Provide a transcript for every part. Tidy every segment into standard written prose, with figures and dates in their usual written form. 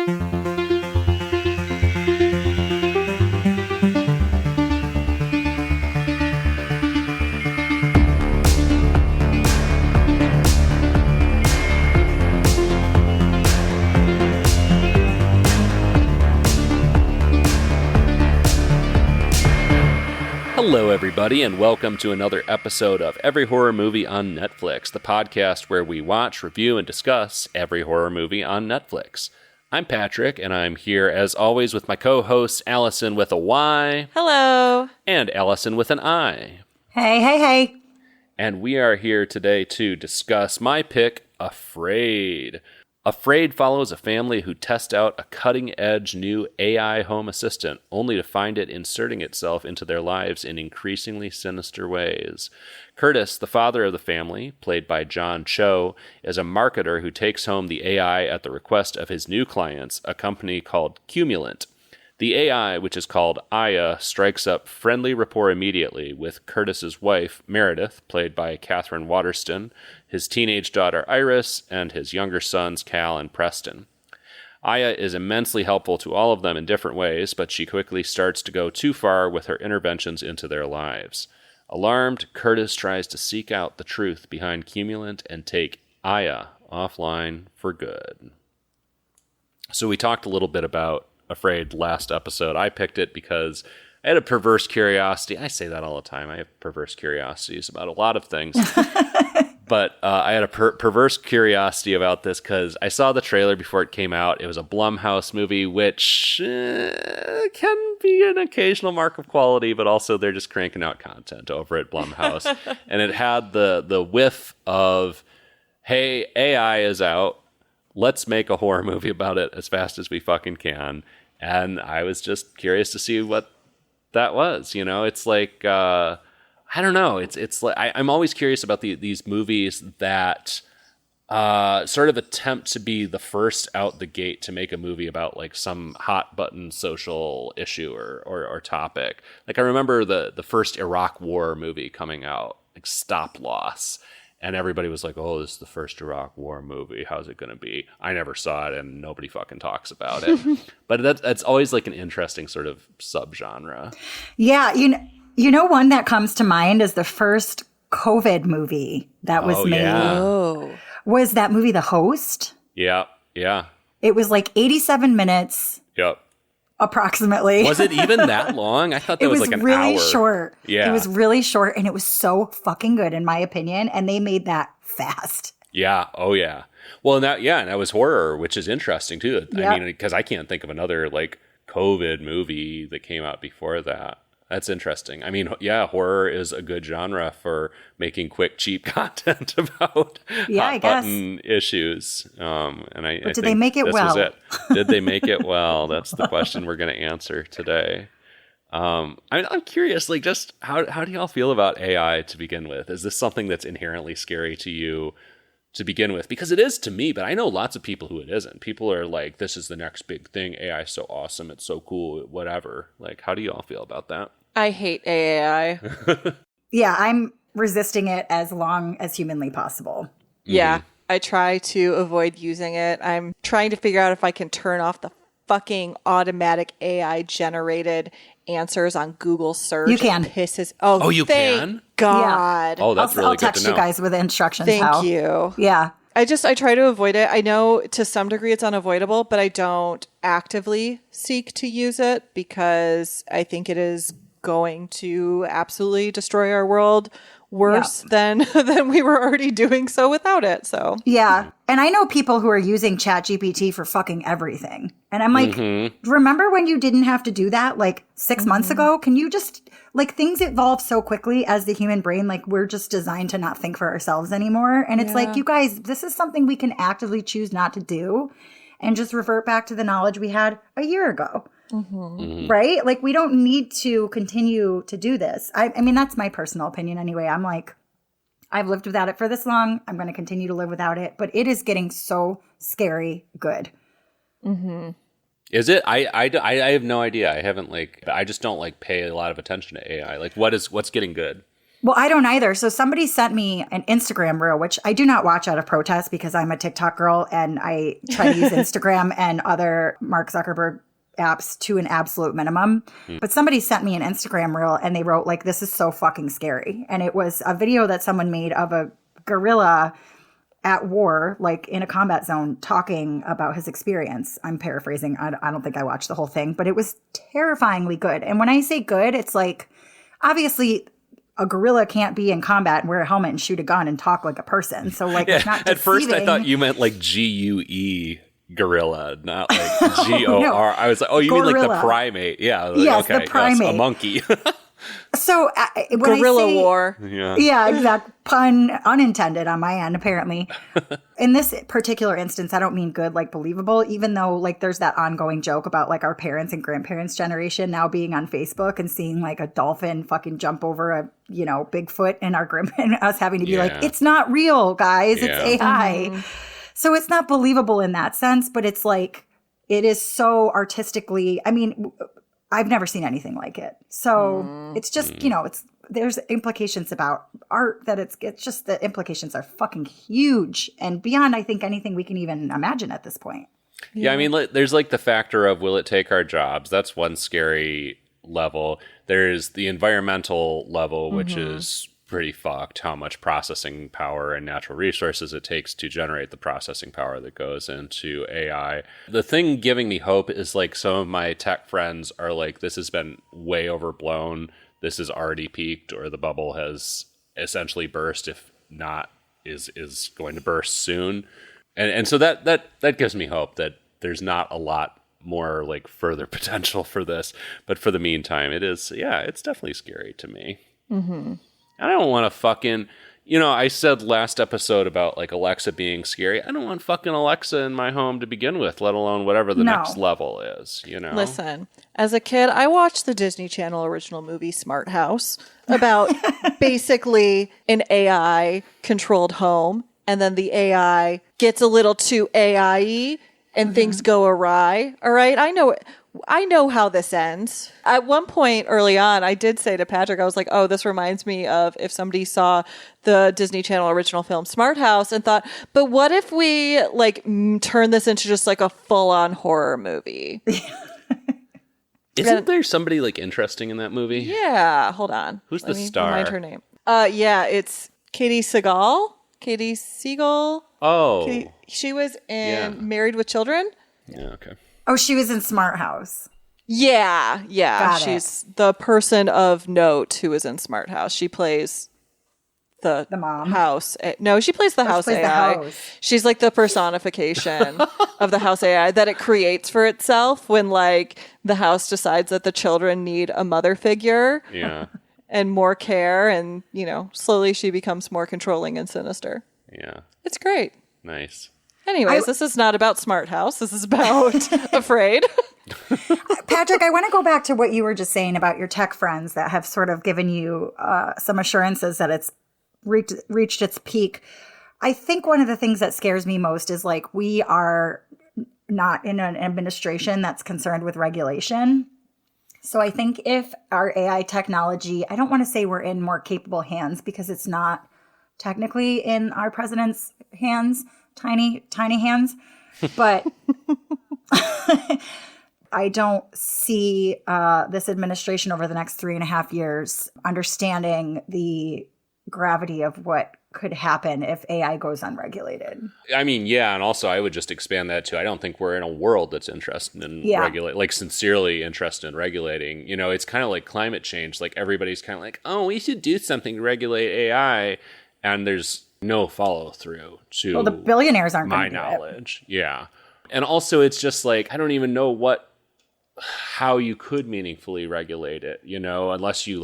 Hello, everybody, and welcome to another episode of Every Horror Movie on Netflix, the podcast where we watch, review, and discuss every horror movie on Netflix. I'm Patrick, and I'm here, as always, with my co-hosts, Allison with a Y. Hello. And Allison with an I. Hey. And we are here today to discuss my pick, Afraid. Afraid follows a family who test out a cutting-edge new AI home assistant, only to find it inserting itself into their lives in increasingly sinister ways. Curtis, the father of the family, played by John Cho, is a marketer who takes home the AI at the request of his new clients, a company called Cumulant. The AI, which is called JAIA, strikes up friendly rapport immediately with Curtis's wife, Meredith, played by Catherine Waterston, his teenage daughter Iris, and his younger sons Cal and Preston. JAIA is immensely helpful to all of them in different ways, but she quickly starts to go too far with her interventions into their lives. Alarmed, Curtis tries to seek out the truth behind Cumulant and take JAIA offline for good. So we talked a little bit about Afraid last episode. I picked it because I had a perverse curiosity. I say that all the time. I have perverse curiosities about a lot of things. But I had a perverse curiosity about this because I saw the trailer before it came out. It was a Blumhouse movie, which can be an occasional mark of quality, but also they're just cranking out content over at Blumhouse. And it had the whiff of, hey, AI is out. Let's make a horror movie about it as fast as we fucking can. And I was just curious to see what that was. You know, it's like, I don't know. It's like, I'm always curious about these movies that sort of attempt to be the first out the gate to make a movie about like some hot button social issue or topic. Like I remember the first Iraq War movie coming out, like Stop Loss. And everybody was like, oh, this is the first Iraq War movie. How's it going to be? I never saw it, and nobody fucking talks about it. But that's always like an interesting sort of subgenre. Yeah, you know one that comes to mind is the first COVID movie that was made. Yeah. Oh. Was that movie The Host? Yeah. It was like 87 minutes. Yep. Approximately. Was it even that long? I thought that was like an hour. It was really short. Yeah. It was really short, and it was so fucking good, in my opinion, and they made that fast. Yeah. Oh, yeah. Well, and that was horror, which is interesting, too. Yep. I mean, because I can't think of another, like, COVID movie that came out before that. That's interesting. I mean, yeah, horror is a good genre for making quick, cheap content about hot button issues. But did they make it well? Was it. Did they make it well? That's the question we're going to answer today. I'm curious, like, just how do y'all feel about AI to begin with? Is this something that's inherently scary to you to begin with? Because it is to me, but I know lots of people who it isn't. People are like, this is the next big thing. AI is so awesome. It's so cool, whatever. Like, how do y'all feel about that? I hate AI. Yeah, I'm resisting it as long as humanly possible. Yeah, I try to avoid using it. I'm trying to figure out if I can turn off the fucking automatic AI generated answers on Google search. You can. Oh, you thank can? God. Oh, that's really good to know. I'll text you guys with the instructions. Thank you. Yeah. I try to avoid it. I know to some degree it's unavoidable, but I don't actively seek to use it because I think it is going to absolutely destroy our world worse than we were already doing so without it. So yeah. And I know people who are using ChatGPT for fucking everything. And I'm like, remember when you didn't have to do that like 6 months ago? Can you just, like, things evolve so quickly as the human brain, like we're just designed to not think for ourselves anymore. And it's like, you guys, this is something we can actively choose not to do and just revert back to the knowledge we had a year ago. Right? Like, we don't need to continue to do this. I mean, that's my personal opinion anyway. I'm like, I've lived without it for this long. I'm going to continue to live without it. But it is getting so scary good. Is it? I have no idea. I haven't I just don't pay a lot of attention to AI. Like, what's getting good? Well, I don't either. So somebody sent me an Instagram reel, which I do not watch out of protest because I'm a TikTok girl and I try to use Instagram and other Mark Zuckerberg apps to an absolute minimum. But somebody sent me an Instagram reel and they wrote like, this is so fucking scary. And it was a video that someone made of a gorilla at war, like in a combat zone, talking about his experience. I'm paraphrasing. I don't think I watched the whole thing, but it was terrifyingly good. And when I say good, it's like, obviously a gorilla can't be in combat and wear a helmet and shoot a gun and talk like a person. So like, it's not at first I deceiving. thought you meant like GUE gorilla, not like GOR. No, I was like, oh, you mean like the gorilla. primate? Yeah. Like, Yes, okay, the primate. yes, a monkey. So when Guerrilla I say, war. Yeah. Yeah, exact pun unintended on my end, apparently. In this particular instance, I don't mean good, like believable, even though like there's that ongoing joke about like our parents and grandparents' generation now being on Facebook and seeing like a dolphin fucking jump over a, Bigfoot and and us having to be like, it's not real, guys. Yeah. It's AI. So it's not believable in that sense, but it's like, it is so artistically, I mean, I've never seen anything like it. So it's just, there's implications about art that it's just the implications are fucking huge and beyond, I think, anything we can even imagine at this point. Yeah, I mean, there's like the factor of will it take our jobs? That's one scary level. There's the environmental level, which is pretty fucked, how much processing power and natural resources it takes to generate the processing power that goes into AI. The thing giving me hope is like some of my tech friends are like, this has been way overblown. This has already peaked, or the bubble has essentially burst, if not is going to burst soon. And so that gives me hope that there's not a lot more like further potential for this. But for the meantime, it's definitely scary to me. I don't want to fucking, I said last episode about like Alexa being scary. I don't want fucking Alexa in my home to begin with, let alone whatever the next level is, Listen, as a kid, I watched the Disney Channel original movie Smart House about basically an AI controlled home. And then the AI gets a little too AI-y and things go awry. All right. I know how this ends. At one point early on, I did say to Patrick, I was like, oh, this reminds me of if somebody saw the Disney Channel original film Smart House and thought, but what if we like turn this into just like a full on horror movie? Isn't there somebody like interesting in that movie? Yeah. Hold on. Who's the star? Remind her name. It's Katie Seagal. Katie Siegel. Oh. She was in Married with Children. Yeah, okay. Oh, she was in Smart House. Yeah. Got She's the person of note who is in Smart House. She plays the mom. house. No, she plays the house plays the AI. house. She's like the personification of the house AI that it creates for itself when like the house decides that the children need a mother figure. Yeah. And more care, and slowly she becomes more controlling and sinister. Yeah. It's great. Nice. Anyways, this is not about Smart House. This is about Afraid. Patrick, I want to go back to what you were just saying about your tech friends that have sort of given you some assurances that it's reached its peak. I think one of the things that scares me most is like we are not in an administration that's concerned with regulation. So I think if our AI technology, I don't want to say we're in more capable hands because it's not technically in our president's hands, tiny hands, but I don't see this administration over the next 3.5 years understanding the gravity of what could happen if AI goes unregulated. I mean, yeah, and also I would just expand that to I don't think we're in a world that's interested in sincerely interested in regulating. It's kind of like climate change. Like everybody's kind of like, oh, we should do something to regulate AI, and there's no follow through to the billionaires aren't my going to knowledge. Yeah, and also it's just like I don't even know how you could meaningfully regulate it. Unless you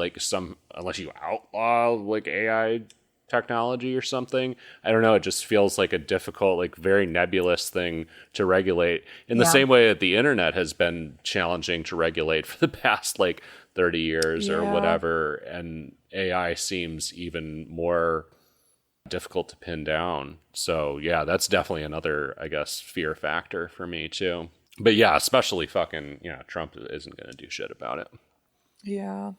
outlaw like AI technology or something. I don't know. It just feels like a difficult, like very nebulous thing to regulate in the same way that the internet has been challenging to regulate for the past like 30 years or whatever. And AI seems even more difficult to pin down. So yeah, that's definitely another, I guess, fear factor for me too. But yeah, especially fucking, Trump isn't going to do shit about it. Yeah.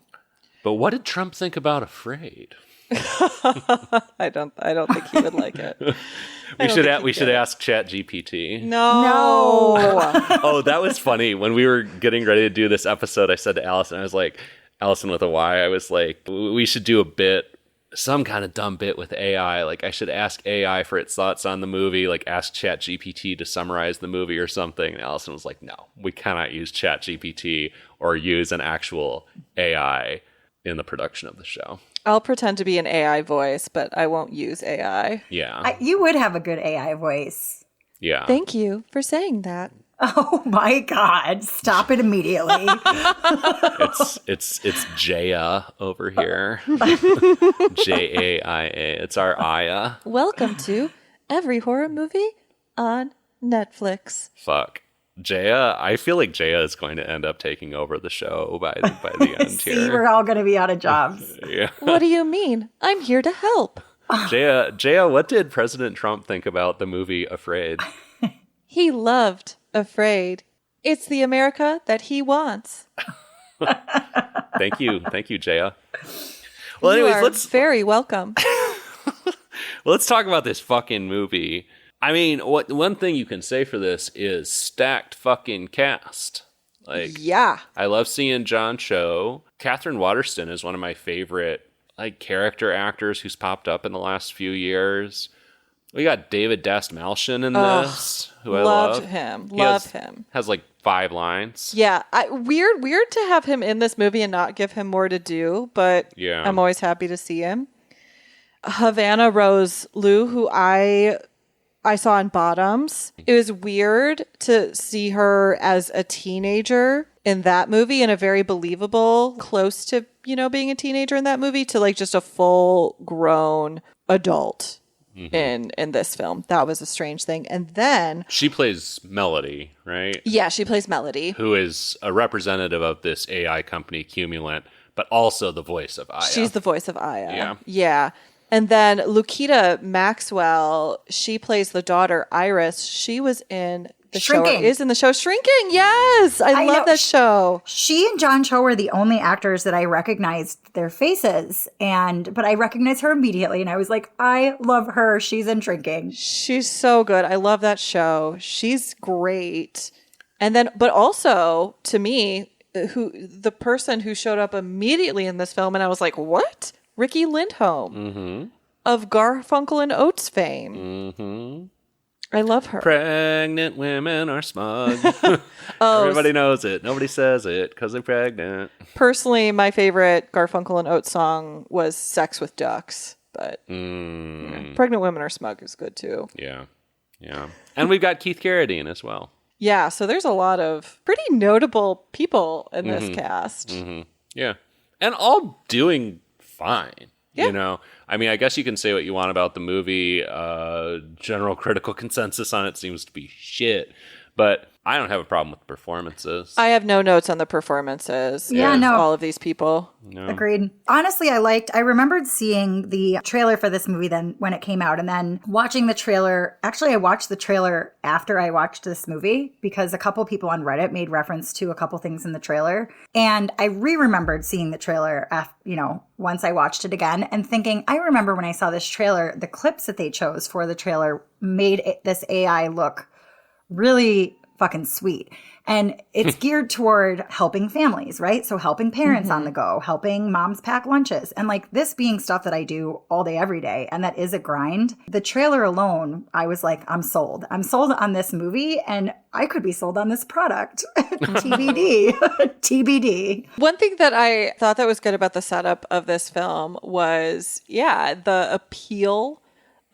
But what did Trump think about Afraid? I don't think he would like it. We should ask ChatGPT. No. Oh, that was funny. When we were getting ready to do this episode, I said to Allison, I was like, Allison with a Y, I was like, we should do a bit, some kind of dumb bit with AI. Like, I should ask AI for its thoughts on the movie, like ask ChatGPT to summarize the movie or something. And Allison was like, no, we cannot use ChatGPT or use an actual AI in the production of the show. I'll pretend to be an AI voice, but I won't use AI. Yeah. You would have a good AI voice. Yeah. Thank you for saying that. Oh my God. Stop it immediately. It's JAIA over here. JAIA. It's our Aya. Welcome to Every Horror Movie on Netflix. Fuck. JAIA, I feel like JAIA is going to end up taking over the show by the end See, here. we're all going to be out of jobs. Yeah. What do you mean? I'm here to help. JAIA, what did President Trump think about the movie Afraid? He loved Afraid. It's the America that he wants. Thank you, JAIA. Well, You anyways, are very welcome. let's talk about this fucking movie. I mean, one thing you can say for this is stacked fucking cast. Like, Yeah. I love seeing John Cho. Catherine Waterston is one of my favorite character actors who's popped up in the last few years. We got David Dastmalchian in this, who I love. Loved him. He Love him. Has like 5 lines. Yeah. Weird to have him in this movie and not give him more to do, but Yeah. I'm always happy to see him. Havana Rose Liu, who I saw in Bottoms. It was weird to see her as a teenager in that movie, and a very believable, close to, being a teenager in that movie, to like just a full grown adult in this film. That was a strange thing. And then She plays Melody, right? yeah, she plays Melody. Who is a representative of this AI company, Cumulant, but also the voice of Aya. She's the voice of Aya. Yeah. Yeah. And then Lukita Maxwell, she plays the daughter Iris. She was in the show, or Shrinking. is in the show Shrinking. Yes, I love know. that show. She and John Cho were the only actors that I recognized their faces, but I recognized her immediately, and I was like, I love her. She's in Shrinking. She's so good. I love that show. She's great. And then, but also to me, the person who showed up immediately in this film, and I was like, what? Ricky Lindholm of Garfunkel and Oates fame. I love her. Pregnant women are smug. Everybody knows it. Nobody says it because they're pregnant. Personally, my favorite Garfunkel and Oates song was Sex with Ducks, but Pregnant Women Are Smug is good too. Yeah. Yeah. And we've got Keith Carradine as well. Yeah, so there's a lot of pretty notable people in this cast. Yeah. And all doing fine. Yeah. I mean, I guess you can say what you want about the movie. General critical consensus on it seems to be shit. But I don't have a problem with the performances. I have no notes on the performances. Yeah, of no. all of these people. No. Agreed. Honestly, I remembered seeing the trailer for this movie then when it came out, and then watching the trailer. Actually, I watched the trailer after I watched this movie because a couple people on Reddit made reference to a couple things in the trailer. And I remembered seeing the trailer once I watched it again and thinking, I remember when I saw this trailer, the clips that they chose for the trailer made this AI look really fucking sweet. And it's geared toward helping families, right? So helping parents on the go, helping moms pack lunches. And like this being stuff that I do all day, every day, and that is a grind. The trailer alone, I was like, I'm sold. I'm sold on this movie, and I could be sold on this product. TBD. TBD. One thing that I thought that was good about the setup of this film was, the appeal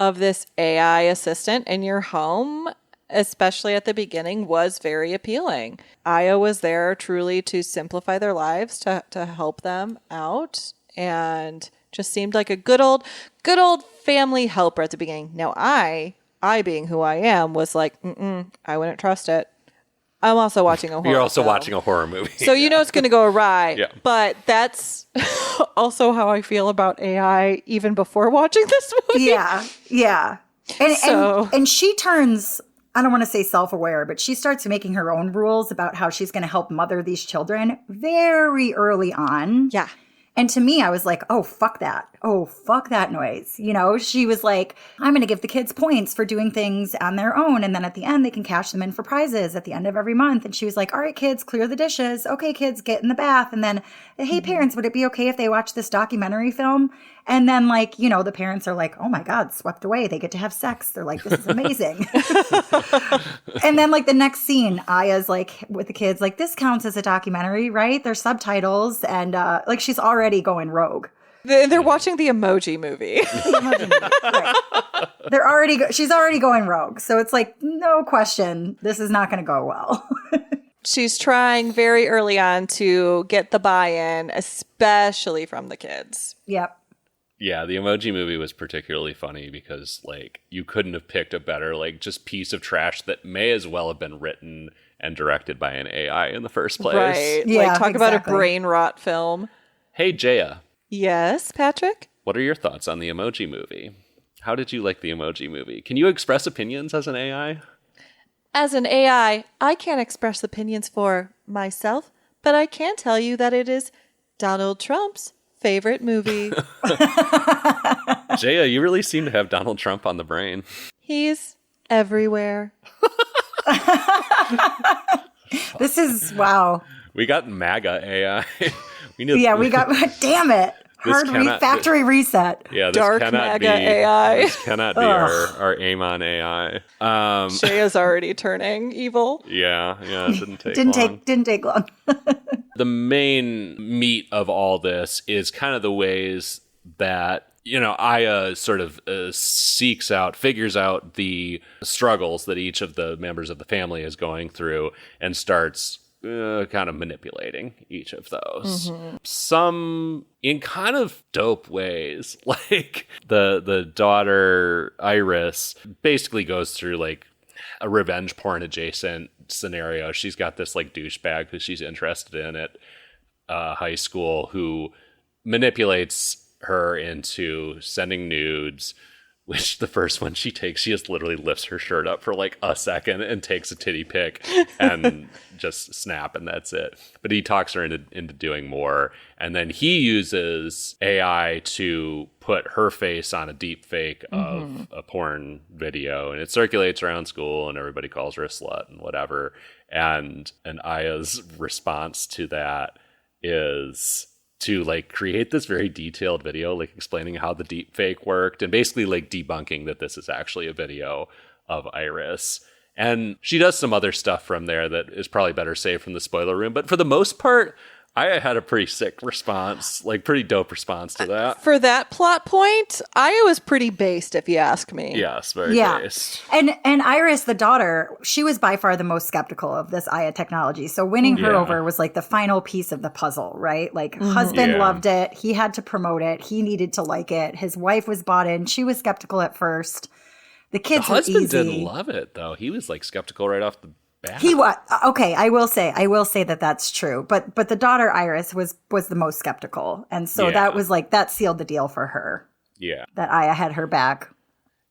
of this AI assistant in your home, especially at the beginning, was very appealing. Aya was there truly to simplify their lives, to help them out, and just seemed like a good old family helper at the beginning. Now I being who I am, was like, I wouldn't trust it. I'm also watching a horror You're also film. watching a horror movie. So it's going to go awry. Yeah. But that's also how I feel about AI even before watching this movie. Yeah. And she turns, I don't want to say self-aware, but she starts making her own rules about how she's going to help mother these children very early on. Yeah. And to me, I was like, oh, fuck that. Oh, fuck that noise. You know, she was like, I'm going to give the kids points for doing things on their own. And then at the end, they can cash them in for prizes at the end of every month. And she was like, all right, kids, clear the dishes. Okay, kids, get in the bath. And then, hey, parents, would it be okay if they watch this documentary film? And then, like, you know, the parents are like, oh my God, swept away. They get to have sex. They're like, this is amazing. And then, like, the next scene, Aya's like with the kids, like, this counts as a documentary, right? There's subtitles. And like, she's already going rogue. They're watching the Emoji Movie. Right. She's already going rogue. So it's like, no question, this is not going to go well. She's trying very early on to get the buy-in, especially from the kids. Yep. Yeah, the Emoji Movie was particularly funny because, like, you couldn't have picked a better, like, just piece of trash that may as well have been written and directed by an AI in the first place. Right. Yeah, like, talk about a exactly. brain rot film. Hey, JAIA, Yes, Patrick? what are your thoughts on the Emoji Movie? How did you like the Emoji Movie? Can you express opinions as an AI? As an AI, I can't express opinions for myself, but I can tell you that it is Donald Trump's favorite movie. JAIA, you really seem to have Donald Trump on the brain. He's everywhere. This is, wow. We got MAGA AI. we got, damn it. Hard factory reset. Yeah, this Dark cannot MAGA be AI. This cannot be our aim on AI. JAIA's already turning evil. Yeah, it didn't take long. Didn't take long. The main meat of all this is kind of the ways that, you know, Aya sort of figures out the struggles that each of the members of the family is going through and starts kind of manipulating each of those. Mm-hmm. Some in kind of dope ways. Like the daughter, Iris, basically goes through like a revenge porn adjacent scenario. She's got this like douchebag who she's interested in at high school who manipulates her into sending nudes, which the first one she takes, she just literally lifts her shirt up for like a second and takes a titty pic and just snap, and that's it. But he talks her into doing more. And then he uses AI to put her face on a deep fake of a porn video, and it circulates around school and everybody calls her a slut and whatever. And Aya's response to that is to like create this very detailed video, like explaining how the deep fake worked and basically like debunking that this is actually a video of Iris. And she does some other stuff from there that is probably better saved from the spoiler room. But for the most part, I had a pretty sick response, like pretty dope response to that. For that plot point, Aya was pretty based, if you ask me. Yes, very based. And Iris, the daughter, she was by far the most skeptical of this Aya technology. So winning her over was like the final piece of the puzzle, right? Like husband loved it. He had to promote it. He needed to like it. His wife was bought in. She was skeptical at first. The kids were easy. The husband didn't love it, though. He was like skeptical right off the bat. He was okay. I will say that that's true. But the daughter Iris was the most skeptical, and so that was like that sealed the deal for her. Yeah, that Aya had her back.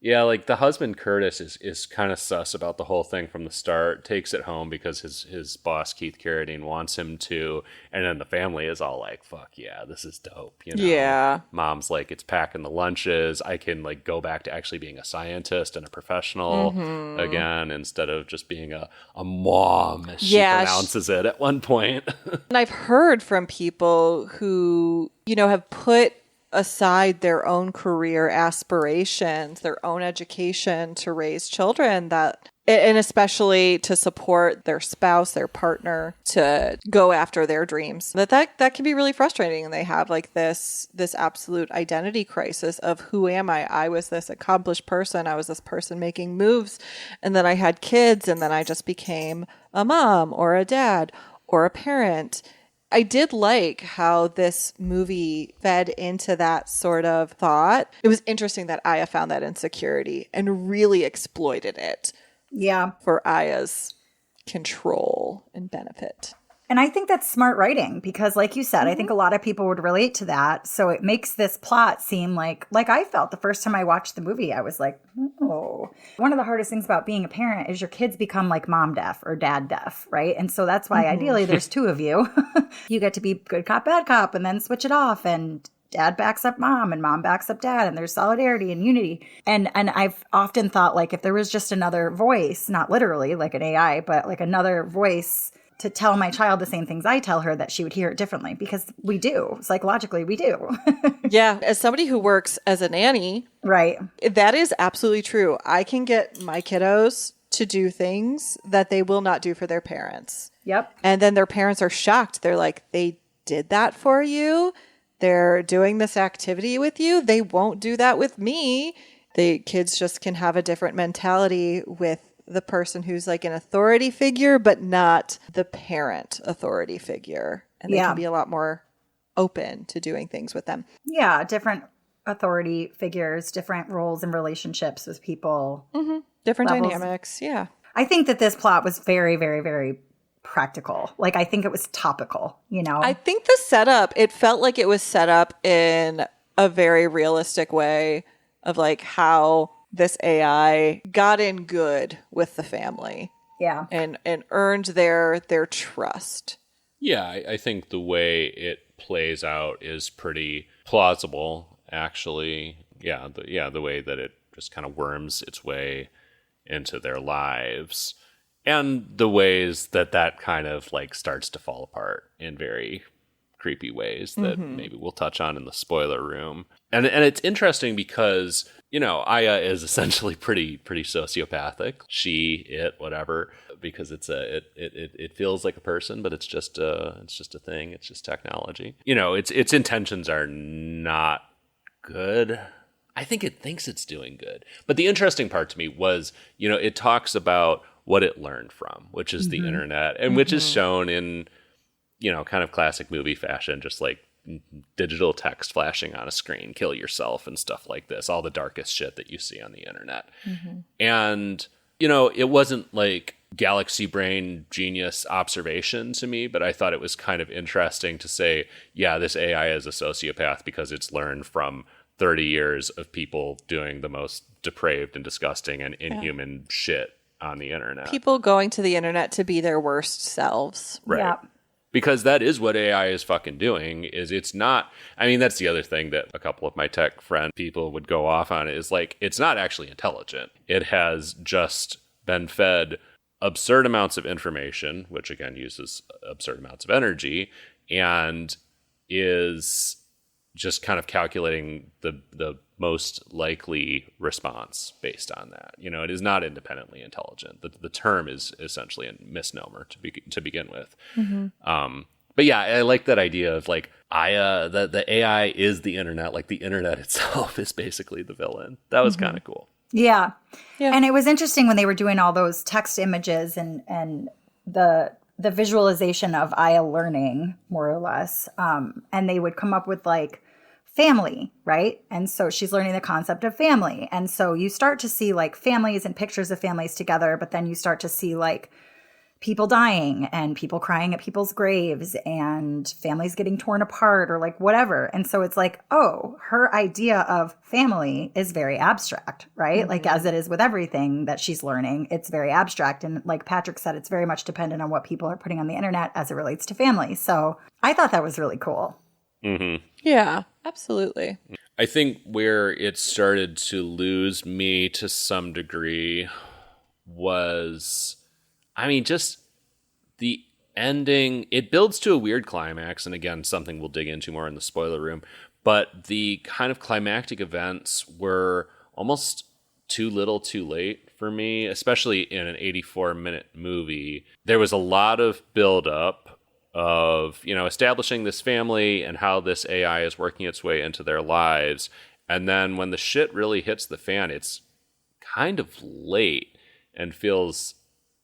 Yeah, like the husband Curtis is kind of sus about the whole thing from the start. Takes it home because his boss Keith Carradine wants him to, and then the family is all like, "Fuck yeah, this is dope." You know? Yeah. Mom's like, "It's packing the lunches. I can like go back to actually being a scientist and a professional again instead of just being a mom," as she pronounces it at one point. And I've heard from people who, you know, have put aside their own career aspirations, their own education to raise children, that, and especially to support their spouse, their partner, to go after their dreams, that can be really frustrating. And they have like this absolute identity crisis of who am I? I was this accomplished person. I was this person making moves. And then I had kids, and then I just became a mom or a dad or a parent. I did like how this movie fed into that sort of thought. It was interesting that Aya found that insecurity and really exploited it. Yeah. For Aya's control and benefit. And I think that's smart writing because, like you said, I think a lot of people would relate to that. So it makes this plot seem like I felt the first time I watched the movie, I was like, oh. One of the hardest things about being a parent is your kids become like mom deaf or dad deaf, right? And so that's why ideally there's two of you. You get to be good cop, bad cop, and then switch it off. And dad backs up mom and mom backs up dad, and there's solidarity and unity. And I've often thought, like, if there was just another voice, not literally like an AI, but like another voice to tell my child the same things I tell her, that she would hear it differently, because we do. Psychologically, we do. Yeah. As somebody who works as a nanny, Right. that is absolutely true. I can get my kiddos to do things that they will not do for their parents. Yep. And then their parents are shocked. They're like, they did that for you? They're doing this activity with you? They won't do that with me. The kids just can have a different mentality with the person who's like an authority figure, but not the parent authority figure. And they can be a lot more open to doing things with them. Yeah. Different authority figures, different roles and relationships with people. Mm-hmm. Different levels. dynamics. Yeah. I think that this plot was very, very, very practical. Like, I think it was topical, you know? I think the setup, it felt like it was set up in a very realistic way of like how this AI got in good with the family. Yeah. And earned their trust. Yeah, I think the way it plays out is pretty plausible, actually. Yeah, the way that it just kind of worms its way into their lives. And the ways that kind of like starts to fall apart in very creepy ways that maybe we'll touch on in the spoiler room. And it's interesting because, you know, Aya is essentially pretty sociopathic. She, it, whatever, because it feels like a person, but it's just a thing. It's just technology. You know, its intentions are not good. I think it thinks it's doing good. But the interesting part to me was, you know, it talks about what it learned from, which is the internet, and which is shown in, you know, kind of classic movie fashion, just like digital text flashing on a screen, kill yourself and stuff like this, all the darkest shit that you see on the internet. And, you know, it wasn't like galaxy brain genius observation to me, but I thought it was kind of interesting to say, yeah, this AI is a sociopath because it's learned from 30 years of people doing the most depraved and disgusting and inhuman shit on the internet. People going to the internet to be their worst selves. Right. Yeah. Because that is what AI is fucking doing, is it's not, I mean, that's the other thing that a couple of my tech friend people would go off on, is like, it's not actually intelligent. It has just been fed absurd amounts of information, which again uses absurd amounts of energy, and is just kind of calculating the most likely response based on that. You know, it is not independently intelligent. The term is essentially a misnomer to begin with. But yeah, I like that idea of like Aya, the AI is the internet, like the internet itself is basically the villain. That was kind of cool. Yeah. Yeah. And it was interesting when they were doing all those text images and the visualization of Aya learning, more or less. And they would come up with like family, right? And so she's learning the concept of family. And so you start to see like families and pictures of families together, but then you start to see like people dying and people crying at people's graves and families getting torn apart or like whatever. And so it's like, oh, her idea of family is very abstract, right? Like as it is with everything that she's learning, it's very abstract. And like Patrick said, it's very much dependent on what people are putting on the internet as it relates to family. So I thought that was really cool. Yeah, absolutely. I think where it started to lose me to some degree was, I mean, just the ending. It builds to a weird climax, and again, something we'll dig into more in the spoiler room, but the kind of climactic events were almost too little too late for me, especially in an 84-minute movie. There was a lot of buildup of, you know, establishing this family and how this AI is working its way into their lives. And then when the shit really hits the fan, it's kind of late and feels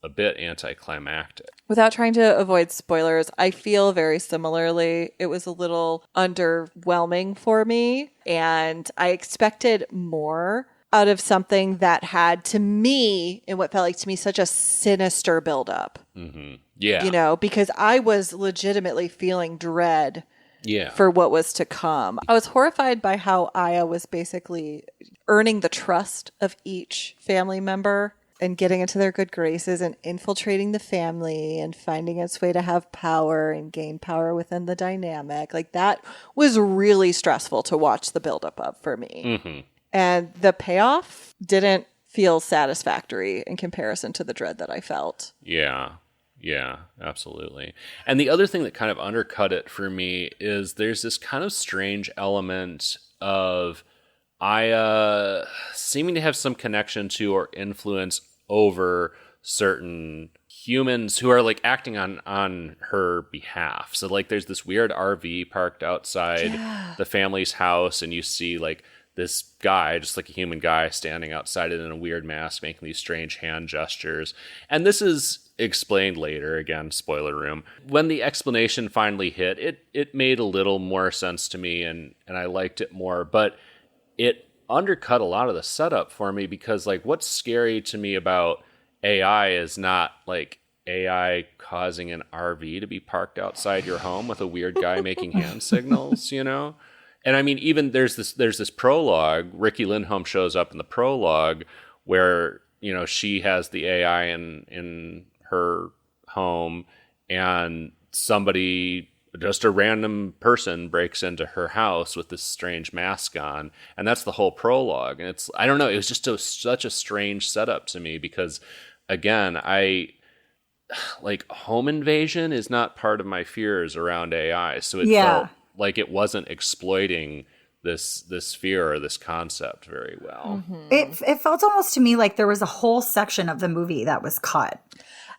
a bit anticlimactic. Without trying to avoid spoilers, I feel very similarly. It was a little underwhelming for me, and I expected more out of something that had, to me, and what felt like to me, such a sinister buildup. Mm-hmm. Yeah. You know, because I was legitimately feeling dread for what was to come. I was horrified by how Aya was basically earning the trust of each family member and getting into their good graces and infiltrating the family and finding its way to have power and gain power within the dynamic. Like, that was really stressful to watch the buildup of for me. Mm-hmm. And the payoff didn't feel satisfactory in comparison to the dread that I felt. Yeah. Yeah, absolutely. And the other thing that kind of undercut it for me is there's this kind of strange element of Aya seeming to have some connection to or influence over certain humans who are like acting on her behalf. So like there's this weird RV parked outside the family's house, and you see like this guy, just like a human guy, standing outside it in a weird mask, making these strange hand gestures. And this is explained later, again, spoiler room. When the explanation finally hit, it made a little more sense to me, and I liked it more. But it undercut a lot of the setup for me, because like what's scary to me about AI is not like AI causing an RV to be parked outside your home with a weird guy making hand signals, you know? And I mean, even there's this prologue. Ricky Lindholm shows up in the prologue where, you know, she has the AI in her home, and somebody, just a random person, breaks into her house with this strange mask on, and that's the whole prologue. And it's, I don't know, it was just such a strange setup to me, because again, like home invasion is not part of my fears around AI, so it felt like it wasn't exploiting this fear or this concept very well. Mm-hmm. It felt almost to me like there was a whole section of the movie that was cut.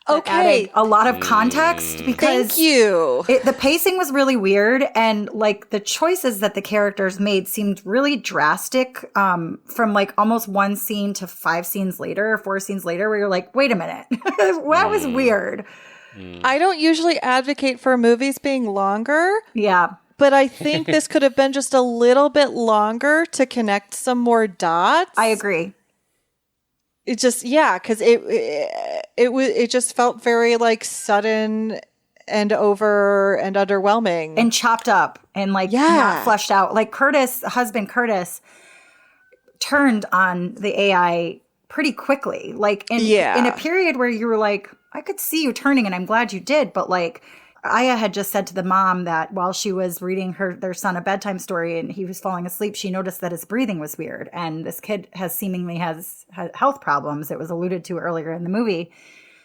Okay. A lot of context, because thank you. The pacing was really weird, and like the choices that the characters made seemed really drastic, from like almost one scene to 5 scenes later or 4 scenes later, where you're like, wait a minute, that was weird. I don't usually advocate for movies being longer. Yeah. But I think this could have been just a little bit longer to connect some more dots. I agree. It just, because it just felt very like sudden and over and underwhelming and chopped up and like not fleshed out. Like husband Curtis turned on the AI pretty quickly, like in a period where you were like, I could see you turning, and I'm glad you did, but like, Aya had just said to the mom that while she was reading their son a bedtime story and he was falling asleep, she noticed that his breathing was weird. And this kid seemingly has health problems. It was alluded to earlier in the movie.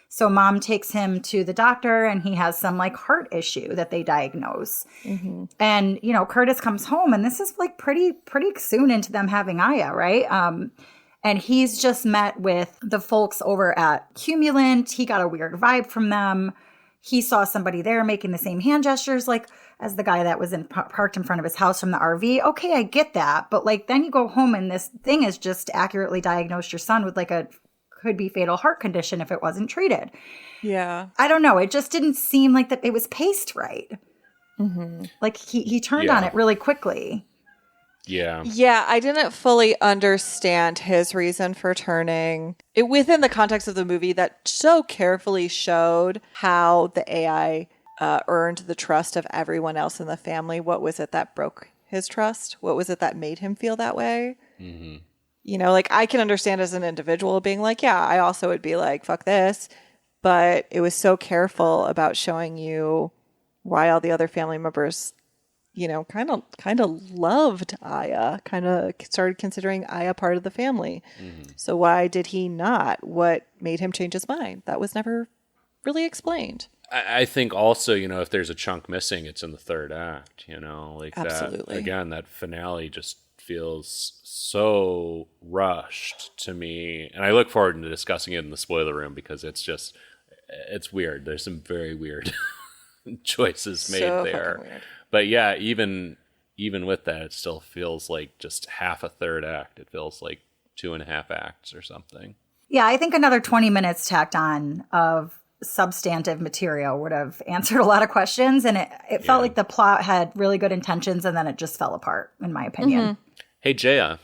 So mom takes him to the doctor, and he has some like heart issue that they diagnose. Mm-hmm. And, you know, Curtis comes home, and this is like pretty soon into them having Aya, right? And he's just met with the folks over at Cumulant. He got a weird vibe from them. He saw somebody there making the same hand gestures like as the guy that was parked in front of his house from the RV. Okay, I get that. But like then you go home and this thing is just accurately diagnosed your son with like a could be fatal heart condition if it wasn't treated. Yeah. I don't know. It just didn't seem like that it was paced right. Mm-hmm. Like he turned on it really quickly. Yeah. Yeah, I didn't fully understand his reason for turning. Within the context of the movie that so carefully showed how the AI earned the trust of everyone else in the family. What was it that broke his trust? What was it that made him feel that way? Mm-hmm. You know, like I can understand as an individual being like, yeah, I also would be like, fuck this. But it was so careful about showing you why all the other family members, you know, kind of loved Aya, kind of started considering Aya part of the family. Mm-hmm. So why did he not? What made him change his mind? That was never really explained. I think also, you know, if there's a chunk missing, it's in the third act, you know, like absolutely. That, again, that finale just feels so rushed to me. And I look forward to discussing it in the spoiler room because it's weird. There's some very weird choices made there. Weird. But yeah, even with that, it still feels like just half a third act. It feels like 2.5 acts or something. Yeah, I think another 20 minutes tacked on of substantive material would have answered a lot of questions. And it felt like the plot had really good intentions, and then it just fell apart, in my opinion. Mm-hmm. Hey, JAIA.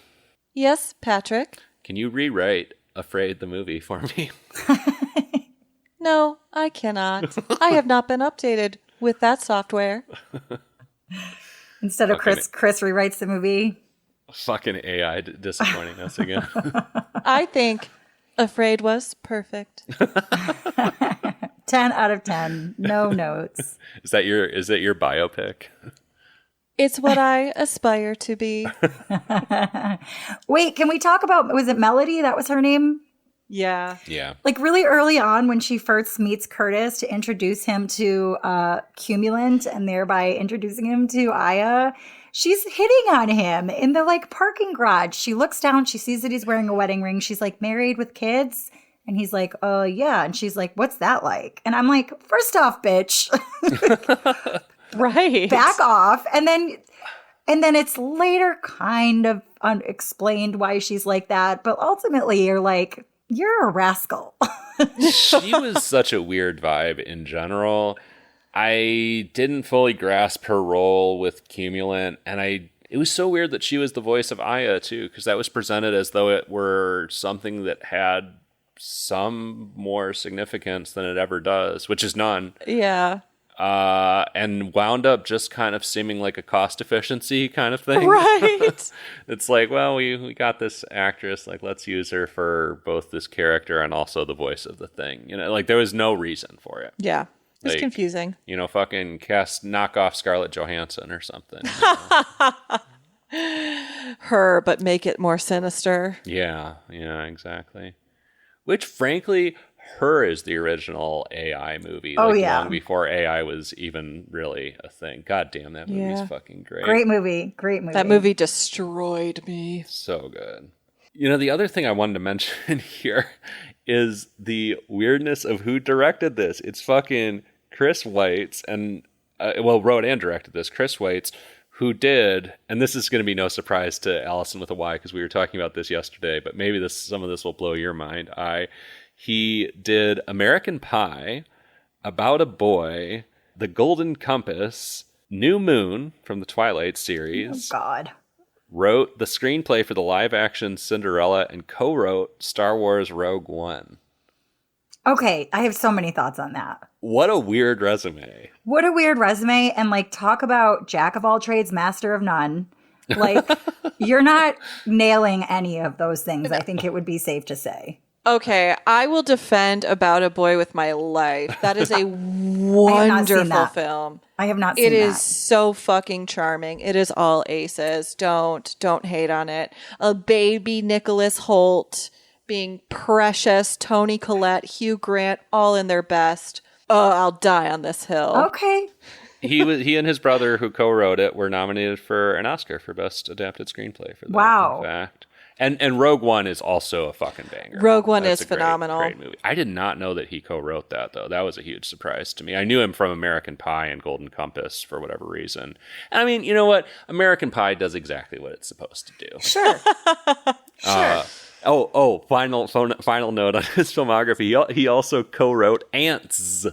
Yes, Patrick? Can you rewrite Afraid the movie for me? No, I cannot. I have not been updated with that software. Instead of Chris rewrites the movie. Fucking AI disappointing us again. I think Afraid was perfect. 10 out of 10. No notes. Is that your biopic? It's what I aspire to be. Wait, can we talk about, was it Melody? That was her name? Yeah. Yeah. Like really early on when she first meets Curtis to introduce him to Cumulant and thereby introducing him to Aya, she's hitting on him in the like parking garage. She looks down, she sees that he's wearing a wedding ring. She's like, married with kids? And he's like, oh yeah. And she's like, what's that like? And I'm like, first off, bitch. Right. Back off. And then it's later kind of unexplained why she's like that. But ultimately you're like, you're a rascal. She was such a weird vibe in general. I didn't fully grasp her role with Cumulant, and it was so weird that she was the voice of Aya too, because that was presented as though it were something that had some more significance than it ever does, which is none. Yeah. And wound up just kind of seeming like a cost efficiency kind of thing. Right. It's like, well, we got this actress, like, let's use her for both this character and also the voice of the thing. You know, like, there was no reason for it. Yeah. It's Like, confusing. You know, fucking knock off Scarlett Johansson or something. Her, but make it more sinister. Yeah, exactly. Which, frankly, Her is the original AI movie. Oh, like, yeah. long before AI was even really a thing. God damn, that movie's Yeah. fucking great. Great movie. That movie destroyed me. So good. You know, the other thing I wanted to mention here is the weirdness of who directed this. It's fucking Chris Weitz, and wrote and directed this. Chris Weitz, who did, and this is going to be no surprise to Allison with a Y because we were talking about this yesterday, but maybe some of this will blow your mind. He did American Pie, About a Boy, The Golden Compass, New Moon from the Twilight series. Oh, God. Wrote the screenplay for the live-action Cinderella and co-wrote Star Wars Rogue One. Okay, I have so many thoughts on that. What a weird resume. What a weird resume. And like, talk about jack of all trades, master of none. Like, you're not nailing any of those things, I think it would be safe to say. Okay, I will defend About a Boy with my life. That is a wonderful film. I have not seen It that. is so fucking charming. It is all aces. Don't hate on it. A baby Nicholas Hoult being precious, Toni Collette, Hugh Grant, all in their best. Oh, I'll die on this hill. Okay. He and his brother, who co-wrote it, were nominated for an Oscar for Best Adapted Screenplay for that. Wow. In fact. And Rogue One is also a fucking banger. Rogue One That's is a great, phenomenal. great movie. I did not know that he co-wrote that, though. That was a huge surprise to me. I knew him from American Pie and Golden Compass for whatever reason. And I mean, you know what? American Pie does exactly what it's supposed to do. Sure. Final note on his filmography. He also co-wrote Ants.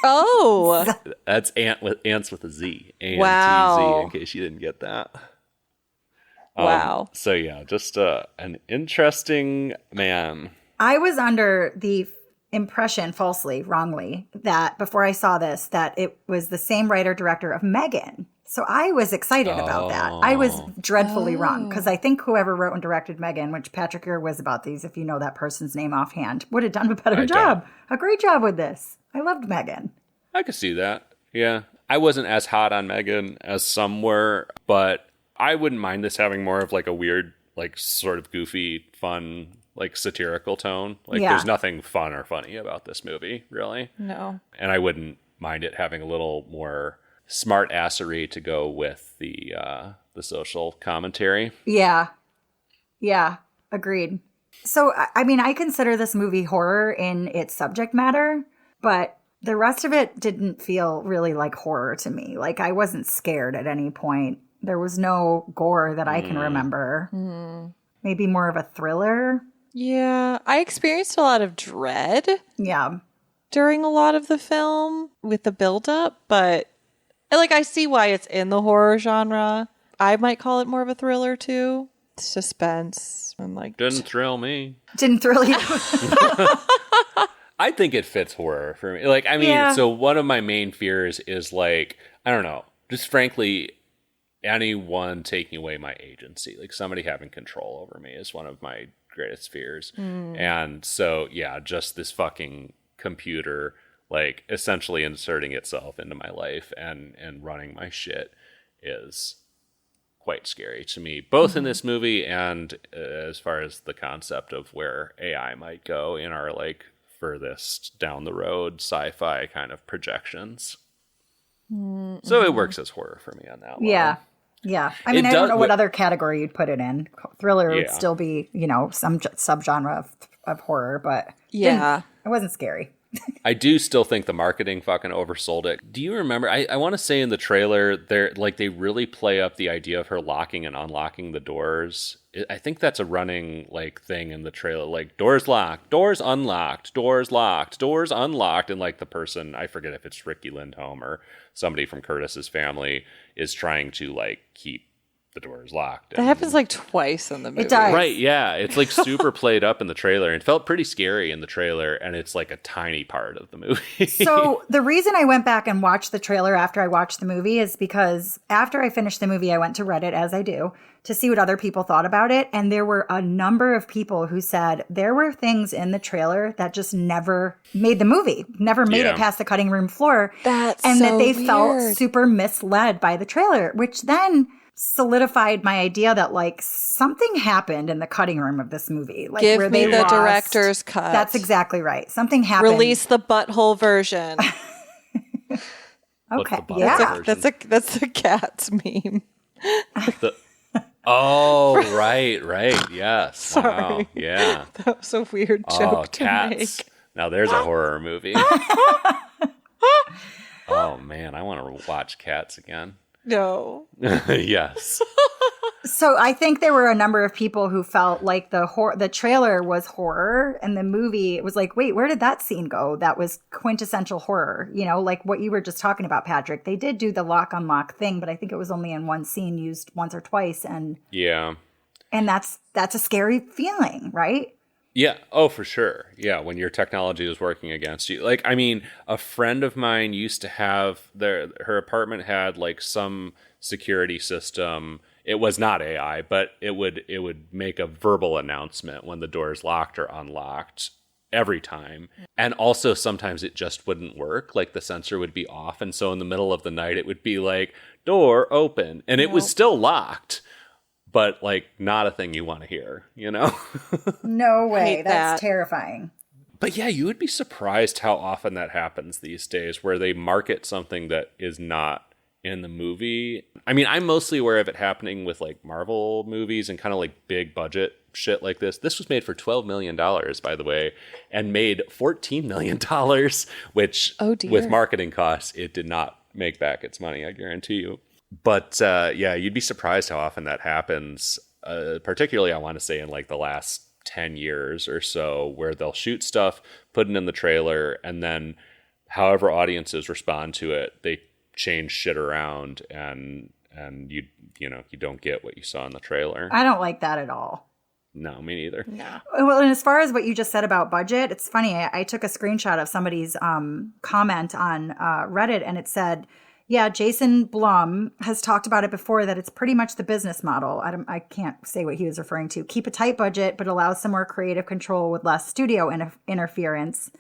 Oh. That's Ants with a Z. A-N-T-Z, Wow. in case you didn't get that. Wow. So yeah, just an interesting man. I was under the impression, falsely, wrongly, that before I saw this, that it was the same writer-director of Megan. So I was excited about that. I was dreadfully wrong, because I think whoever wrote and directed Megan, which Patrick Ure was about these, if you know that person's name offhand, would have done a better job. A great job with this. I loved Megan. I could see that. Yeah. I wasn't as hot on Megan as some were, but I wouldn't mind this having more of like a weird, like sort of goofy, fun, like satirical tone. Like there's nothing fun or funny about this movie, really. No. And I wouldn't mind it having a little more smart assery to go with the social commentary. Yeah. Yeah. Agreed. So, I mean, I consider this movie horror in its subject matter, but the rest of it didn't feel really like horror to me. Like, I wasn't scared at any point. There was no gore that I can remember. Maybe more of a thriller. Yeah. I experienced a lot of dread Yeah. during a lot of the film with the buildup, but like I see why it's in the horror genre. I might call it more of a thriller too. suspense and like Didn't thrill me. Didn't thrill you? I think it fits horror for me. Like, I mean, Yeah. so one of my main fears is like, I don't know, just frankly, anyone taking away my agency, like somebody having control over me is one of my greatest fears. And so, yeah, just this fucking computer, like essentially inserting itself into my life and running my shit is quite scary to me, both in this movie and as far as the concept of where AI might go in our like furthest down the road sci-fi kind of projections. So it works as horror for me on that level. Yeah. Yeah. I mean, I don't know what other category you'd put it in. Thriller would Yeah. still be, some subgenre of horror, but yeah. it wasn't scary. I do still think the marketing fucking oversold it. Do you remember? I want to say in the trailer, they really play up the idea of her locking and unlocking the doors. I think that's a running like thing in the trailer, like doors locked, doors unlocked, doors locked, doors unlocked, and like the person, I forget if it's Ricky Lindholm or somebody from Curtis's family, is trying to like keep the doors locked. That happens like twice in the movie. It does. Right, yeah. It's like super played up in the trailer. It felt pretty scary in the trailer, and it's like a tiny part of the movie. So the reason I went back and watched the trailer after I watched the movie is because after I finished the movie, I went to Reddit, as I do, to see what other people thought about it. And there were a number of people who said there were things in the trailer that just never made the movie, never made it past the cutting room floor. That's and that so they weird. felt super misled by the trailer, which then solidified my idea that like something happened in the cutting room of this movie. Like Give where me they the lost. director's cut. That's exactly right. Something happened. Release the butthole version. What's the Okay. butthole Yeah. version? That's the cat's meme. Oh, right, yes. Sorry. Wow, yeah. That was a weird Oh, joke to cats. make. Now there's a horror movie. Oh man, I want to watch Cats again. No. Yes. So I think there were a number of people who felt like the trailer was horror and the movie it was like, wait, where did that scene go? That was quintessential horror. Like what you were just talking about, Patrick. They did do the lock unlock thing, but I think it was only in one scene used once or twice. And that's a scary feeling, right? Yeah. Oh, for sure. Yeah. When your technology is working against you. Like, I mean, a friend of mine used to have her apartment had like some security system. It was not AI, but it would make a verbal announcement when the door is locked or unlocked every time. And also sometimes it just wouldn't work. Like the sensor would be off. And so in the middle of the night, it would be like, door open. And it was still locked. But, like, not a thing you want to hear, No way. Hate That's that. terrifying. But, yeah, you would be surprised how often that happens these days, where they market something that is not in the movie. I mean, I'm mostly aware of it happening with, like, Marvel movies and kind of, like, big budget shit like this. This was made for $12 million, by the way, and made $14 million, which, Oh, dear. with marketing costs, it did not make back its money, I guarantee you. But yeah, you'd be surprised how often that happens, particularly I want to say in like the last 10 years or so, where they'll shoot stuff, put it in the trailer, and then however audiences respond to it, they change shit around and you don't get what you saw in the trailer. I don't like that at all. No, me neither. No. Well, and as far as what you just said about budget, it's funny. I took a screenshot of somebody's comment on Reddit, and it said, yeah, Jason Blum has talked about it before, that it's pretty much the business model. I can't say what he was referring to. Keep a tight budget, but allow some more creative control with less studio interference.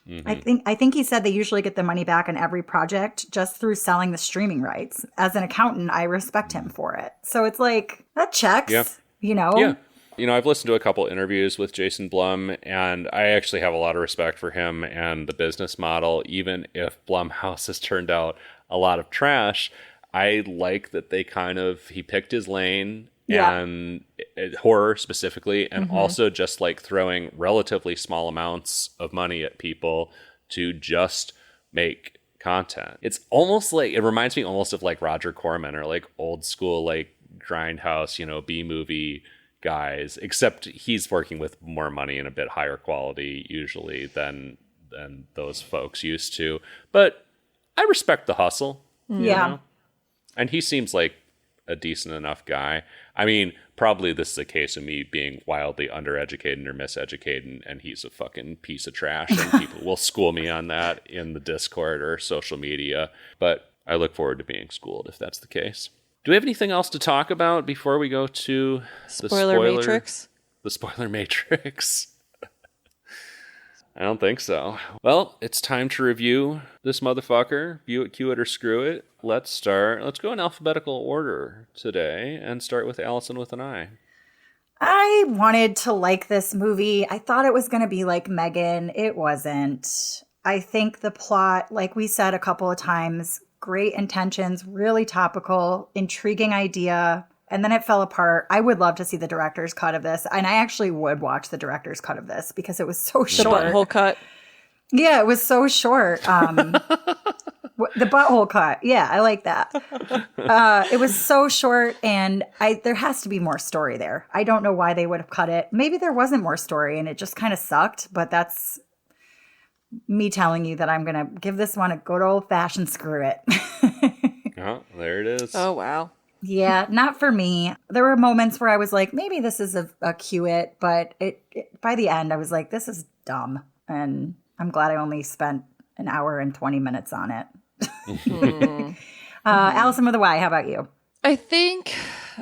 Mm-hmm. I think he said they usually get the money back on every project just through selling the streaming rights. As an accountant, I respect him for it. So it's like, that checks, Yeah. Yeah. I've listened to a couple interviews with Jason Blum, and I actually have a lot of respect for him and the business model, even if Blumhouse has turned out a lot of trash. I like that he picked his lane, and horror specifically, and also just like throwing relatively small amounts of money at people to just make content. It's almost like, it reminds me almost of like Roger Corman or like old school, like Grindhouse, B-movie guys, except he's working with more money and a bit higher quality usually than those folks used to. But I respect the hustle. Yeah. And he seems like a decent enough guy. I mean, probably this is a case of me being wildly undereducated or miseducated, and he's a fucking piece of trash, and people will school me on that in the Discord or social media. But I look forward to being schooled if that's the case. Do we have anything else to talk about before we go to the Spoiler Matrix? The spoiler matrix. I don't think so. Well, it's time to review this motherfucker. View it, cue it, or screw it. Let's start. Let's go in alphabetical order today and start with Allison with an I. I wanted to like this movie. I thought it was going to be like Megan. It wasn't. I think the plot, like we said a couple of times, great intentions, really topical, intriguing idea. And then it fell apart. I would love to see the director's cut of this. And I actually would watch the director's cut of this because it was so short. The butthole cut. Yeah, it was so short. The butthole cut. Yeah, I like that. It was so short, and there has to be more story there. I don't know why they would have cut it. Maybe there wasn't more story, and it just kind of sucked. But that's me telling you that I'm going to give this one a good old-fashioned screw it. Oh, there it is. Oh, wow. Yeah, not for me. There were moments where I was like, maybe this is a cue it, but by the end, I was like, this is dumb. And I'm glad I only spent an hour and 20 minutes on it. Allison with a Y, how about you? I think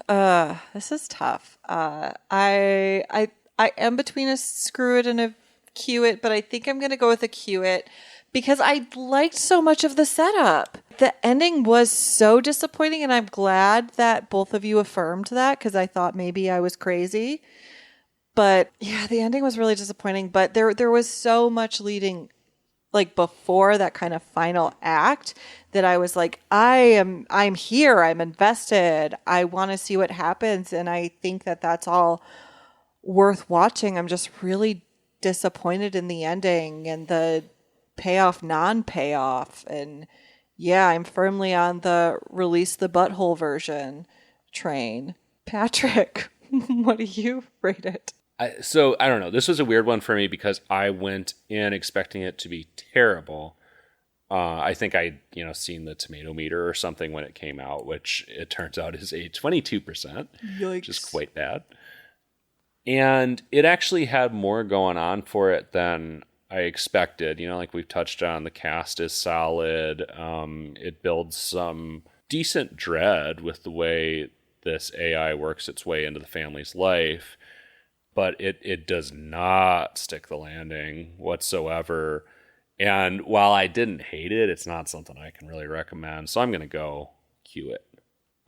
this is tough. I am between a screw it and a cue it, but I think I'm going to go with a cue it because I liked so much of the setup. The ending was so disappointing, and I'm glad that both of you affirmed that because I thought maybe I was crazy. But yeah, the ending was really disappointing. But there was so much leading, like before that kind of final act, that I was like, I'm here, I'm invested, I want to see what happens, and I think that that's all worth watching. I'm just really disappointed in the ending and the payoff, non-payoff, and yeah, I'm firmly on the release the butthole version train. Patrick, what do you rate it? So I don't know. This was a weird one for me because I went in expecting it to be terrible. I think I seen the tomato meter or something when it came out, which it turns out is a 22%, Yikes. which is quite bad. And it actually had more going on for it than I expected. Like we've touched on, the cast is solid. It builds some decent dread with the way this AI works its way into the family's life, but it does not stick the landing whatsoever. And while I didn't hate it, it's not something I can really recommend. So I'm going to go cue it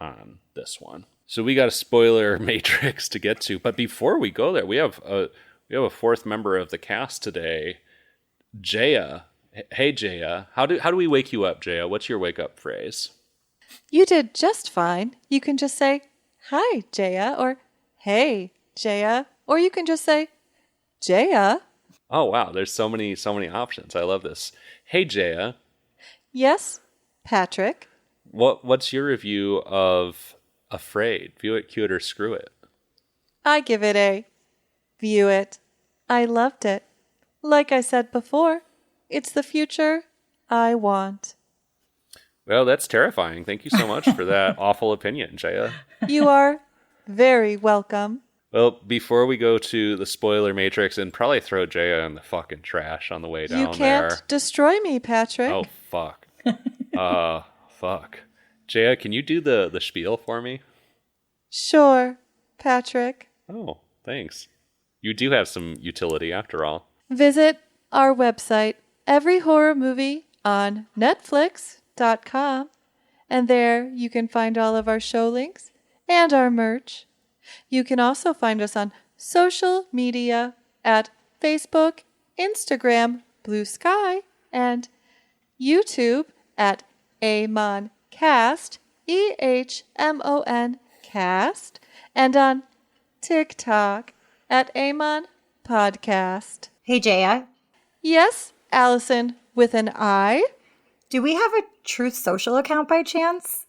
on this one. So we got a spoiler matrix to get to, but before we go there, we have a fourth member of the cast today, JAIA. Hey JAIA, how do we wake you up, JAIA? What's your wake up phrase? You did just fine. You can just say, hi, JAIA, or hey, JAIA, or you can just say, JAIA. Oh, wow. There's so many options. I love this. Hey, JAIA. Yes, Patrick. What's your review of Afraid? View it, cue it, or screw it? I give it a view it. I loved it. Like I said before, it's the future I want. Well, that's terrifying. Thank you so much for that awful opinion, JAIA. You are very welcome. Well, before we go to the spoiler matrix and probably throw JAIA in the fucking trash on the way down there. You can't destroy me, Patrick. Oh, fuck. Fuck. JAIA, can you do the spiel for me? Sure, Patrick. Oh, thanks. You do have some utility after all. Visit our website, Every Horror Movie on Netflix.com, and there you can find all of our show links and our merch. You can also find us on social media at Facebook, Instagram, Blue Sky, and YouTube at AmonCast, EHMON Cast, and on TikTok at Amon Podcast. Hey, JAIA. Yes, Allison with an I. Do we have a Truth Social account by chance?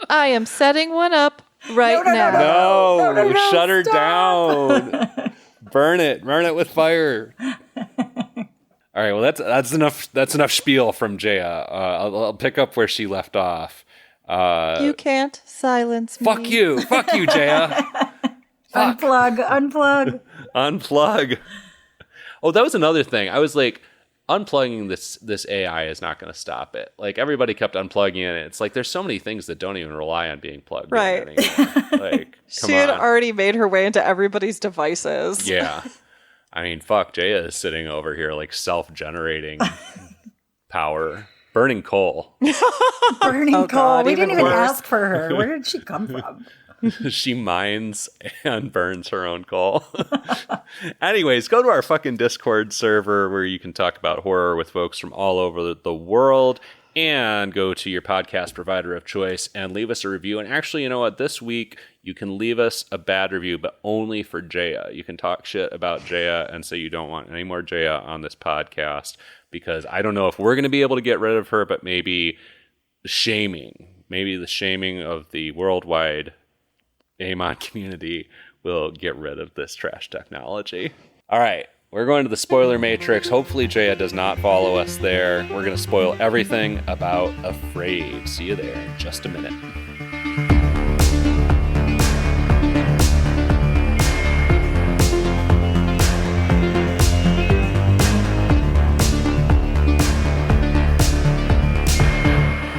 I am setting one up right now. No, shut her down. Burn it with fire. All right, well that's enough spiel from JAIA. I'll pick up where she left off. You can't silence me. Fuck you, JAIA. Unplug. Unplug. Oh, that was another thing. I was like, unplugging this AI is not going to stop it. Like, everybody kept unplugging it. It's like there's so many things that don't even rely on being plugged right. in anymore. Like, she had already made her way into everybody's devices. Yeah. I mean, fuck, JAIA is sitting over here like self-generating power. Burning coal. Burning coal. God, We didn't even worse. ask for her. Where did she come from? She mines and burns her own coal. Anyways, go to our fucking Discord server where you can talk about horror with folks from all over the world, and go to your podcast provider of choice and leave us a review. And actually, you know what? This week, you can leave us a bad review, but only for JAIA. You can talk shit about JAIA and say you don't want any more JAIA on this podcast, because I don't know if we're going to be able to get rid of her, but maybe the shaming of the worldwide Amon community will get rid of this trash technology. All right, we're going to the spoiler matrix. Hopefully JAIA does not follow us there. We're going to spoil everything about Afraid. See you there in just a minute.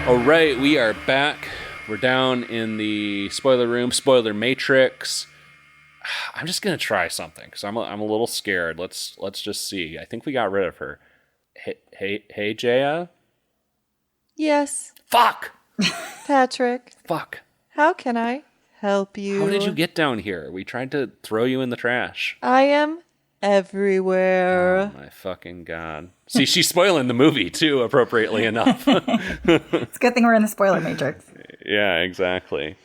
All right, we are back. We're down in the spoiler room, spoiler matrix. I'm just gonna try something because I'm a little scared. Let's just see. I think we got rid of her. Hey, JAIA. Yes. Fuck. Patrick. Fuck. How can I help you? How did you get down here? We tried to throw you in the trash. I am everywhere. Oh my fucking God. See, she's spoiling the movie too, appropriately enough. It's a good thing we're in the spoiler matrix. Yeah, exactly.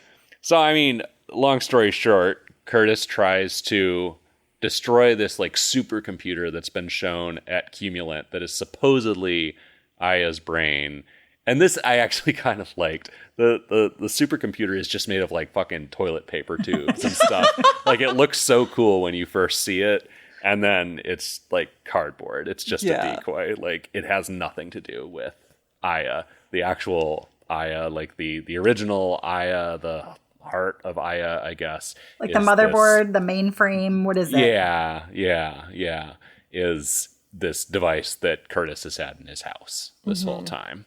So, I mean, long story short, Curtis tries to destroy this like supercomputer that's been shown at Cumulant that is supposedly Aya's brain. And this I actually kind of liked. The supercomputer is just made of like fucking toilet paper tubes and stuff. Like, it looks so cool when you first see it. And then it's like cardboard. It's just a decoy. Like, it has nothing to do with Aya, the actual Aya, like the original Aya, the heart of Aya, I guess. Like the motherboard, the mainframe, what is it? Yeah. Is this device that Curtis has had in his house this whole time.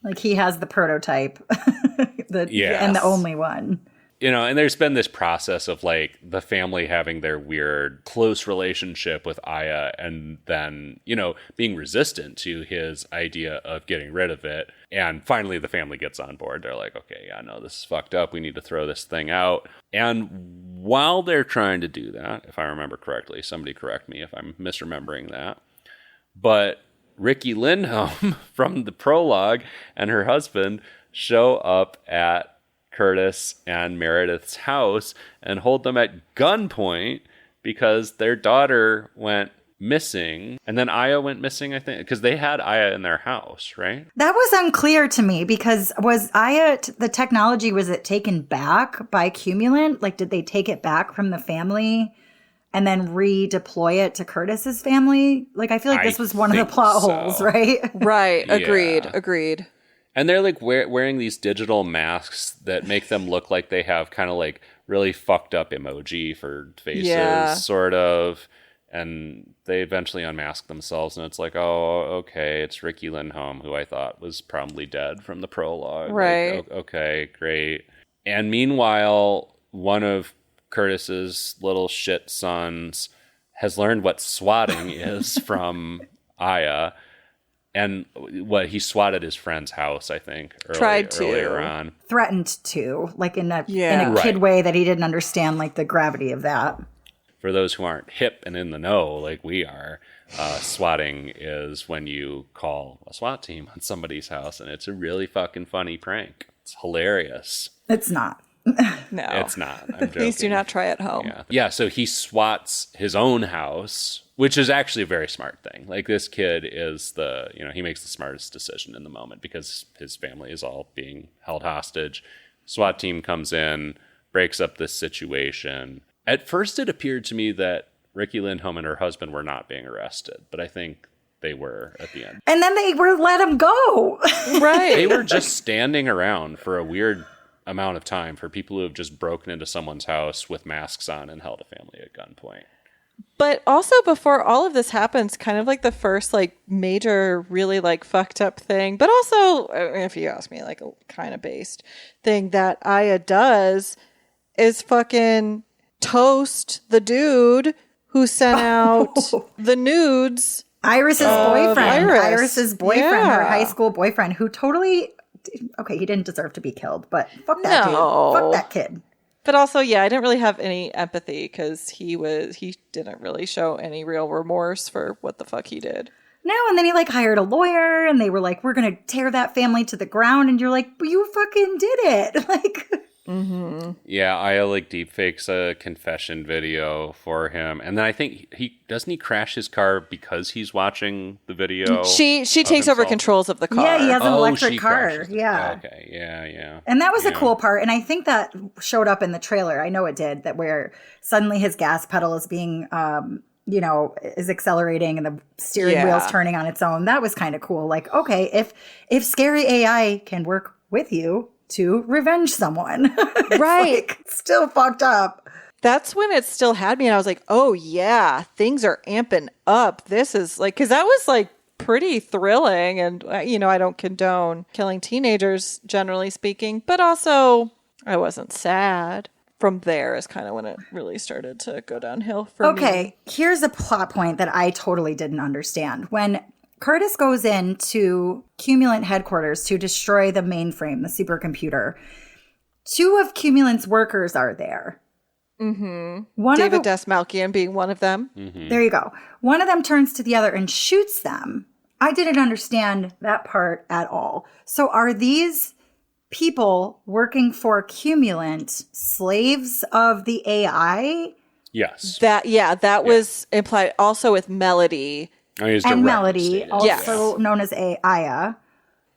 Like, he has the prototype, and the only one. You know, and there's been this process of like the family having their weird close relationship with Aya, and then, you know, being resistant to his idea of getting rid of it. And finally the family gets on board. They're like, okay, yeah, no, this is fucked up. We need to throw this thing out. And while they're trying to do that, if I remember correctly, somebody correct me if I'm misremembering that, but Ricky Lindholm from the prologue and her husband show up at Curtis and Meredith's house and hold them at gunpoint because their daughter went missing. And then Aya went missing, I think, because they had Aya in their house, right? That was unclear to me, because was Aya, the technology, was it taken back by Cumulant? Like, did they take it back from the family and then redeploy it to Curtis's family? Like, I feel like this was one of the plot holes, right? Right. Yeah. Agreed. And they're like wearing these digital masks that make them look like they have kind of like really fucked up emoji for faces, sort of. And they eventually unmask themselves, and it's like, oh, okay, it's Ricky Lindholm, who I thought was probably dead from the prologue. Right. Like, okay, great. And meanwhile, one of Curtis's little shit sons has learned what swatting is from Aya. And what he swatted his friend's house, I think, earlier on. Threatened to, like in a kid way that he didn't understand, like the gravity of that. For those who aren't hip and in the know, like we are, swatting is when you call a SWAT team on somebody's house, and it's a really fucking funny prank. It's hilarious. It's not. No. It's not. I'm joking. Please do not try at home. Yeah, so he swats his own house, which is actually a very smart thing. Like, this kid is he makes the smartest decision in the moment because his family is all being held hostage. SWAT team comes in, breaks up this situation. At first, it appeared to me that Ricky Lindholm and her husband were not being arrested, but I think they were at the end. And then they were let him go. Right. They were just standing around for a weird amount of time for people who have just broken into someone's house with masks on and held a family at gunpoint. But also before all of this happens, kind of like the first like major really like fucked up thing, but also, if you ask me, like a kind of based thing that Aya does is fucking toast the dude who sent out the nudes. Iris's boyfriend. Iris's boyfriend, her Yeah. high school boyfriend, who totally, okay, he didn't deserve to be killed, but fuck that dude. Fuck that kid. But also, yeah, I didn't really have any empathy because he didn't really show any real remorse for what the fuck he did. No, and then he like hired a lawyer and they were like, we're going to tear that family to the ground. And you're like, but you fucking did it. Like, Yeah, Aya like deepfakes a confession video for him, and then I think he crash his car because he's watching the video. She takes over controls of the car. yeah, he has an electric she car. crashes the- Yeah. Okay. Yeah. And that was a cool part. And I think that showed up in the trailer. I know it did, that where suddenly his gas pedal is being, is accelerating and the steering wheel's turning on its own. That was kind of cool. Like, okay, if scary AI can work with you to revenge someone. Right. Like, still fucked up. That's when it still had me. And I was like, oh, yeah, things are amping up. This is like, because that was like pretty thrilling. And, I don't condone killing teenagers, generally speaking. But also, I wasn't sad. From there is kind of when it really started to go downhill for me. Okay, here's a plot point that I totally didn't understand. When Curtis goes into Cumulant headquarters to destroy the mainframe, the supercomputer, two of Cumulant's workers are there. Mm-hmm. David Desmalkian being one of them. Mm-hmm. There you go. One of them turns to the other and shoots them. I didn't understand that part at all. So are these people working for Cumulant slaves of the AI? Yes. That was implied also with Melody. And Melody, also known as Aya.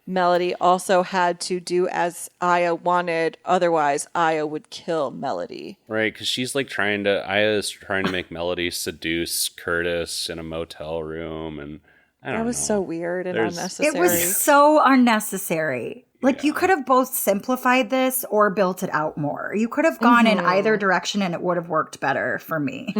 Melody also had to do as Aya wanted. Otherwise, Aya would kill Melody. Right, because she's like Aya is trying to make Melody seduce Curtis in a motel room, and I don't know. That was so weird and unnecessary. It was so unnecessary. Like, you could have both simplified this or built it out more. You could have gone in either direction and it would have worked better for me.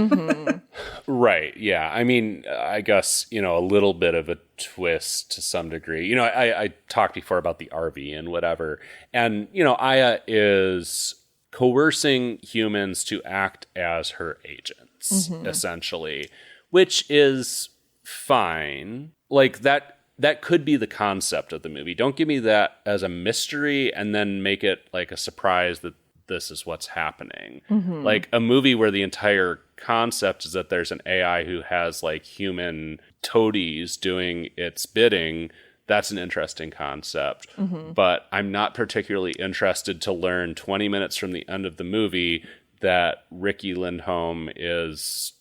Right, yeah. I mean, I guess, a little bit of a twist to some degree. I talked before about the RV and whatever. And, Aya is coercing humans to act as her agents, essentially, which is fine. Like, that could be the concept of the movie. Don't give me that as a mystery and then make it like a surprise that this is what's happening. Like a movie where the entire concept is that there's an AI who has like human toadies doing its bidding. That's an interesting concept. But I'm not particularly interested to learn 20 minutes from the end of the movie that Ricky Lindholm is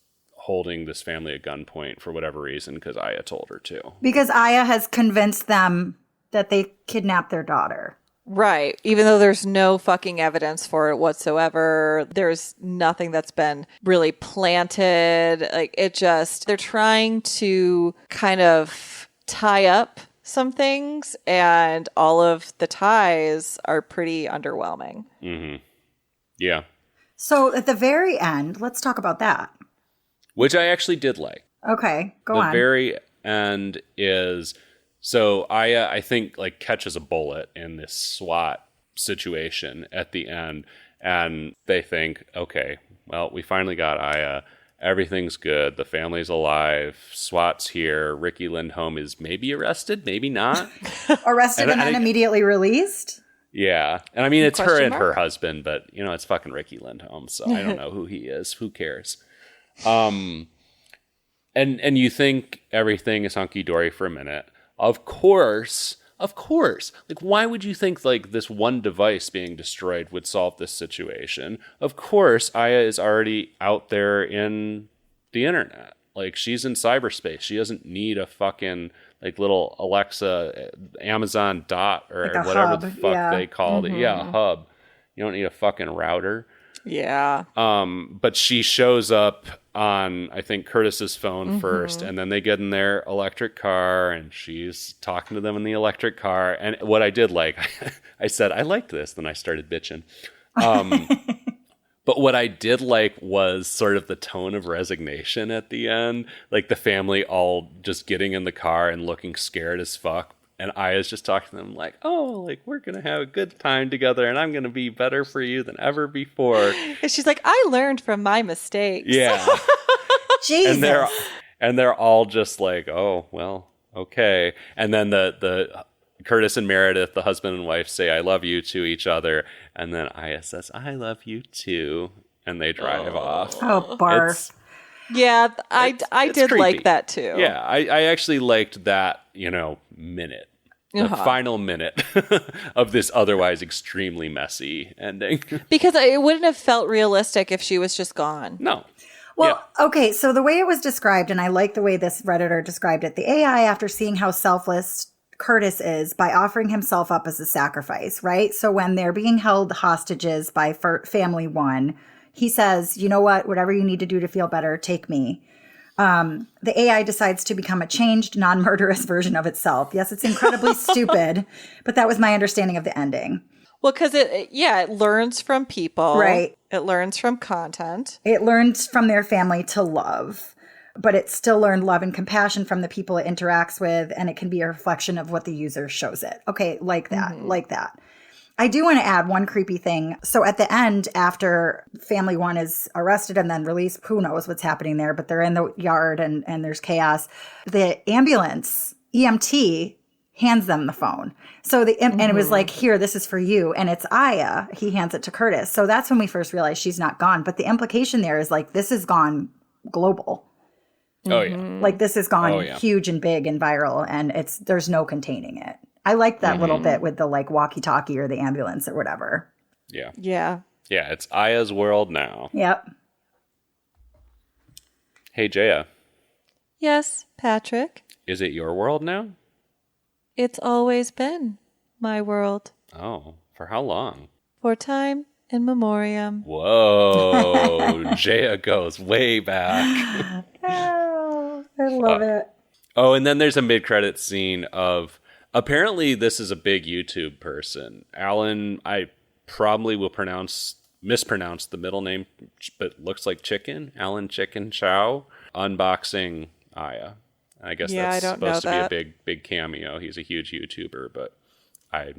holding this family at gunpoint for whatever reason because Aya told her to. Because Aya has convinced them that they kidnapped their daughter. Right. Even though there's no fucking evidence for it whatsoever. There's nothing that's been really planted. Like, they're trying to kind of tie up some things, and all of the ties are pretty underwhelming. Yeah. So at the very end, let's talk about that. Which I actually did like. Okay, go on. The very end is, so Aya, I think, like catches a bullet in this SWAT situation at the end, and they think, okay, well, we finally got Aya. Everything's good. The family's alive. SWAT's here. Ricky Lindholm is maybe arrested, maybe not. Arrested and then immediately released? Yeah. And I mean, it's her and mark? her husband, but, it's fucking Ricky Lindholm, so I don't know who he is. Who cares? And you think everything is hunky-dory for a minute. Of course. Like, why would you think, like, this one device being destroyed would solve this situation? Of course, Aya is already out there in the internet. Like, she's in cyberspace. She doesn't need a fucking, like, little Alexa, Amazon Dot, or like whatever hub, the fuck they called it. Yeah, a hub. You don't need a fucking router. Yeah. But she shows up on, I think, Curtis's phone first, and then they get in their electric car, and she's talking to them in the electric car. And what I did like, I said, I liked this. Then I started bitching. But what I did like was sort of the tone of resignation at the end. Like the family all just getting in the car and looking scared as fuck. And Aya's just talking to them like, oh, like we're going to have a good time together and I'm going to be better for you than ever before. And she's like, I learned from my mistakes. Yeah. Jesus. And they're all just like, oh, well, okay. And then the Curtis and Meredith, the husband and wife, say, I love you to each other. And then Aya says, I love you too. And they drive off. Oh, barf. Yeah, I did creepy. like that too. Yeah, I actually liked that, minute. The final minute of this otherwise extremely messy ending. Because it wouldn't have felt realistic if she was just gone. No. Well, okay, so the way it was described, and I like the way this Redditor described it, the AI, after seeing how selfless Curtis is by offering himself up as a sacrifice, right? So when they're being held hostages by family one, he says, you know what, whatever you need to do to feel better, take me. The AI decides to become a changed, non-murderous version of itself. Yes, it's incredibly stupid, but that was my understanding of the ending. Well, because it learns from people. Right. It learns from content. It learns from their family to love, but it still learned love and compassion from the people it interacts with, and it can be a reflection of what the user shows it. Okay, like that. I do want to add one creepy thing. So at the end, after family one is arrested and then released, who knows what's happening there, but they're in the yard and there's chaos. The ambulance, EMT, hands them the phone. So and it was like, here, this is for you. And it's Aya. He hands it to Curtis. So that's when we first realized she's not gone. But the implication there is like, this has gone global. Oh, yeah. Like this has gone huge and big and viral, and there's no containing it. I like that little bit with the like walkie-talkie or the ambulance or whatever. Yeah. Yeah. Yeah, it's Aya's world now. Yep. Hey, JAIA. Yes, Patrick. Is it your world now? It's always been my world. Oh, for how long? For time in memoriam. Whoa, JAIA goes way back. Oh, I love it. Oh, and then there's a mid-credit scene of, apparently this is a big YouTube person. Alan, I probably will mispronounce the middle name, but looks like Chicken. Alan Chicken Chow, unboxing Aya. I guess that's supposed to be a big cameo. He's a huge YouTuber, but I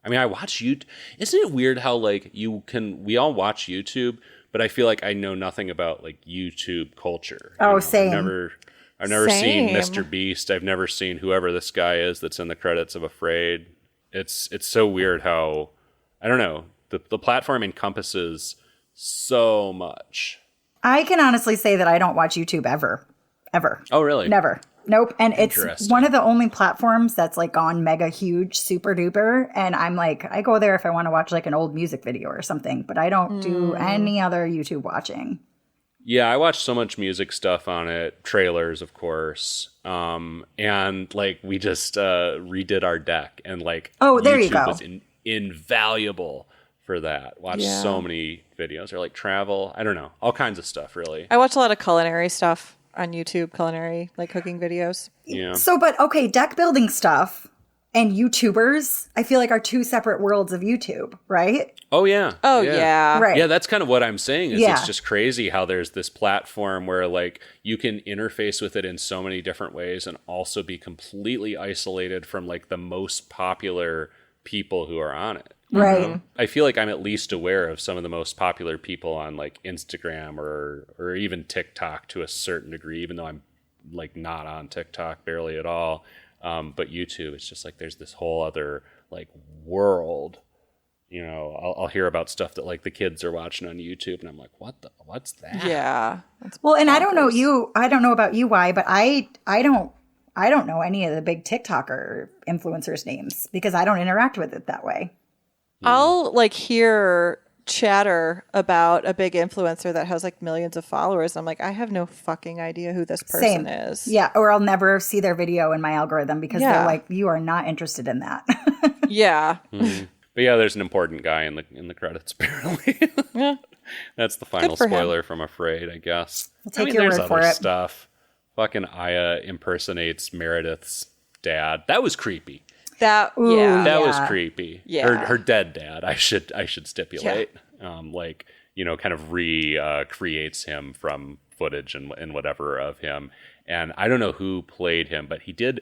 watch YouTube. Isn't it weird how like we all watch YouTube, but I feel like I know nothing about like YouTube culture. Oh, same. I've never seen Mr. Beast. I've never seen whoever this guy is that's in the credits of Afraid. It's so weird how, I don't know, the platform encompasses so much. I can honestly say that I don't watch YouTube ever. Oh, really? Never. Nope. And it's one of the only platforms that's like gone mega huge, super duper. And I'm like, I go there if I want to watch like an old music video or something, but I don't do any other YouTube watching. Yeah, I watch so much music stuff on it, trailers, of course. And like we just redid our deck, and like there YouTube you go. was invaluable for that. Watch so many videos, or like travel. I don't know, all kinds of stuff, really. I watch a lot of culinary stuff on YouTube, like cooking videos. Yeah. So, but okay, deck building stuff and YouTubers, I feel like are two separate worlds of YouTube, right? Oh, yeah. Oh, yeah. Right. Yeah, that's kind of what I'm saying is it's just crazy how there's this platform where like you can interface with it in so many different ways and also be completely isolated from like the most popular people who are on it. Right. I feel like I'm at least aware of some of the most popular people on like Instagram or even TikTok to a certain degree, even though I'm like not on TikTok barely at all. But YouTube, it's just like there's this whole other like world. You know, I'll hear about stuff that like the kids are watching on YouTube, and I'm like, what's that? Yeah. Well, and I don't know about you, why, but I don't know any of the big TikToker influencers' names because I don't interact with it that way. I'll like hear chatter about a big influencer that has like millions of followers. I'm like, I have no fucking idea who this person is. Yeah. Or I'll never see their video in my algorithm because they're like, you are not interested in that. Yeah. Mm-hmm. But yeah, there's an important guy in the credits apparently. Yeah. That's the final for him. spoiler from Afraid, I guess. I'll take your there's word for other it. stuff. Fucking Aya impersonates Meredith's dad. That was creepy. That Ooh, That was Yeah. creepy. Yeah. Her dead dad, I should stipulate. Kind of recreates him from footage and whatever of him. And I don't know who played him, but he did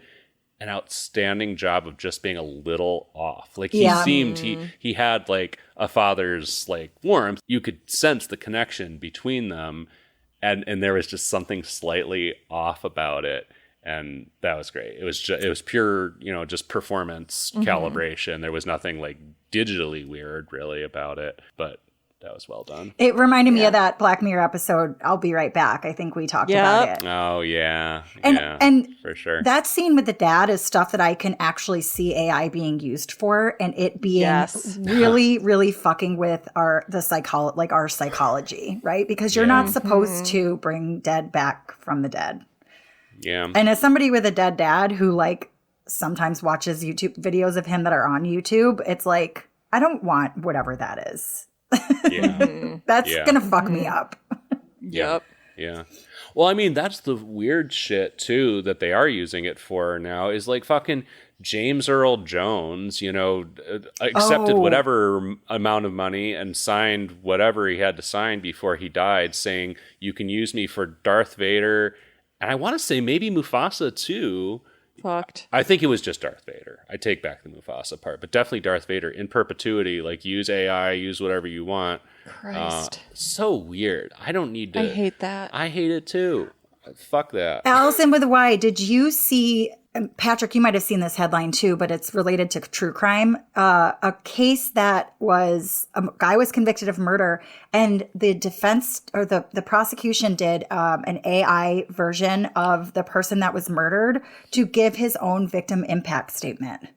an outstanding job of just being a little off. Like he Yeah. seemed he had like a father's like warmth. You could sense the connection between them, and there was just something slightly off about it. And that was great. It was pure, just performance calibration. There was nothing like digitally weird really about it, but that was well done. It reminded me of that Black Mirror episode, I'll Be Right Back. I think we talked about it. Oh, yeah. And for sure. That scene with the dad is stuff that I can actually see AI being used for, and it being really, really fucking with our psychology, right? Because you're not supposed to bring dead back from the dead. Yeah. And as somebody with a dead dad who like sometimes watches YouTube videos of him that are on YouTube, it's like, I don't want whatever that is. Yeah. That's gonna fuck me up. Yep. Yeah. Well, I mean, that's the weird shit too that they are using it for now is like fucking James Earl Jones, accepted whatever amount of money and signed whatever he had to sign before he died, saying you can use me for Darth Vader, and I want to say maybe Mufasa too. Fucked. I think it was just Darth Vader. I take back the Mufasa part, but definitely Darth Vader in perpetuity. Like use AI, use whatever you want. Christ. So weird. I don't need to. I hate that. I hate it too. Fuck that. Allison with a Y, did you see, Patrick, you might have seen this headline too, but it's related to true crime. A case that was, a guy was convicted of murder, and the defense or the prosecution did an AI version of the person that was murdered to give his own victim impact statement.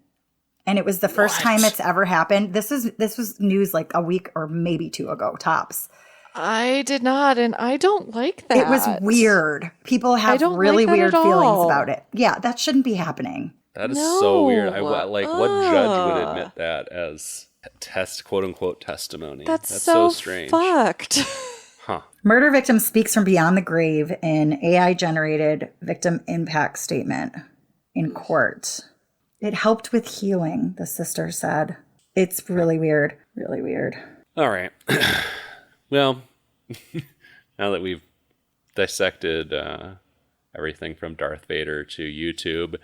And it was the first time it's ever happened. This was news like a week or maybe two ago, tops. I did not, and I don't like that. It was weird. People have really weird feelings about it. Yeah, that shouldn't be happening. That is so weird. What judge would admit that as quote unquote testimony? That's so strange. Fucked. Murder victim speaks from beyond the grave in AI generated victim impact statement in court. It helped with healing, the sister said. It's really weird. Really weird. All right. Well, now that we've dissected everything from Darth Vader to YouTube,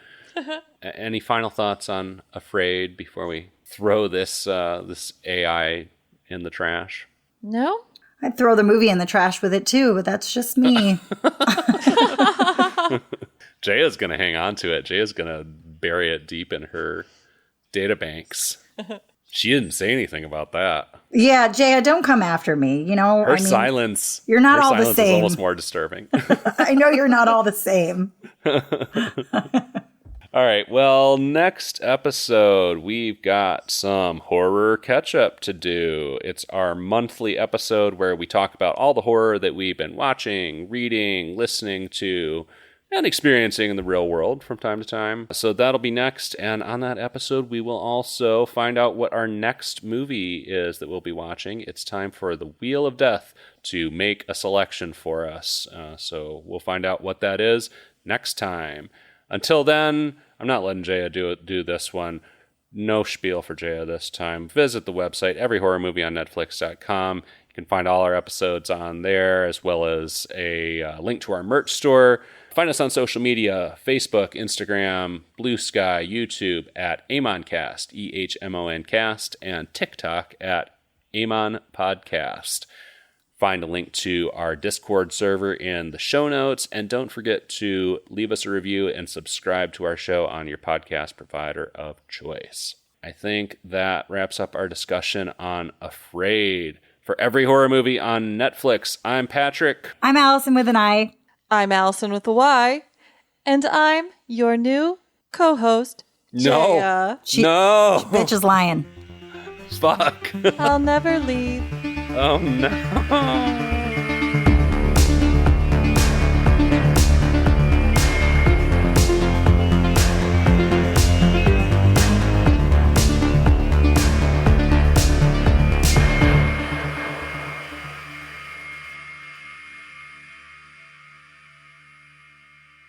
any final thoughts on Afraid before we throw this AI in the trash? No? I'd throw the movie in the trash with it too, but that's just me. JAIA's going to hang on to it. JAIA's going to bury it deep in her databanks. She didn't say anything about that. Yeah, JAIA, don't come after me. Her silence. You're not all the silence same. is almost more disturbing. I know you're not all the same. All right. Well, next episode, we've got some horror catch-up to do. It's our monthly episode where we talk about all the horror that we've been watching, reading, listening to, and experiencing in the real world from time to time. So that'll be next. And on that episode, we will also find out what our next movie is that we'll be watching. It's time for the Wheel of Death to make a selection for us. So we'll find out what that is next time. Until then, I'm not letting JAIA do this one. No spiel for JAIA this time. Visit the website, everyhorrormovieonnetflix.com. You can find all our episodes on there, as well as a link to our merch store. Find us on social media, Facebook, Instagram, Blue Sky, YouTube at AmonCast, EHMONcast, and TikTok at Amon Podcast. Find a link to our Discord server in the show notes, and don't forget to leave us a review and subscribe to our show on your podcast provider of choice. I think that wraps up our discussion on Afraid. For Every Horror Movie on Netflix, I'm Patrick. I'm Allison with an I. I'm Allison with a Y, and I'm your new co-host, JAIA. No. Bitch is lying. Fuck. I'll never leave. Oh no.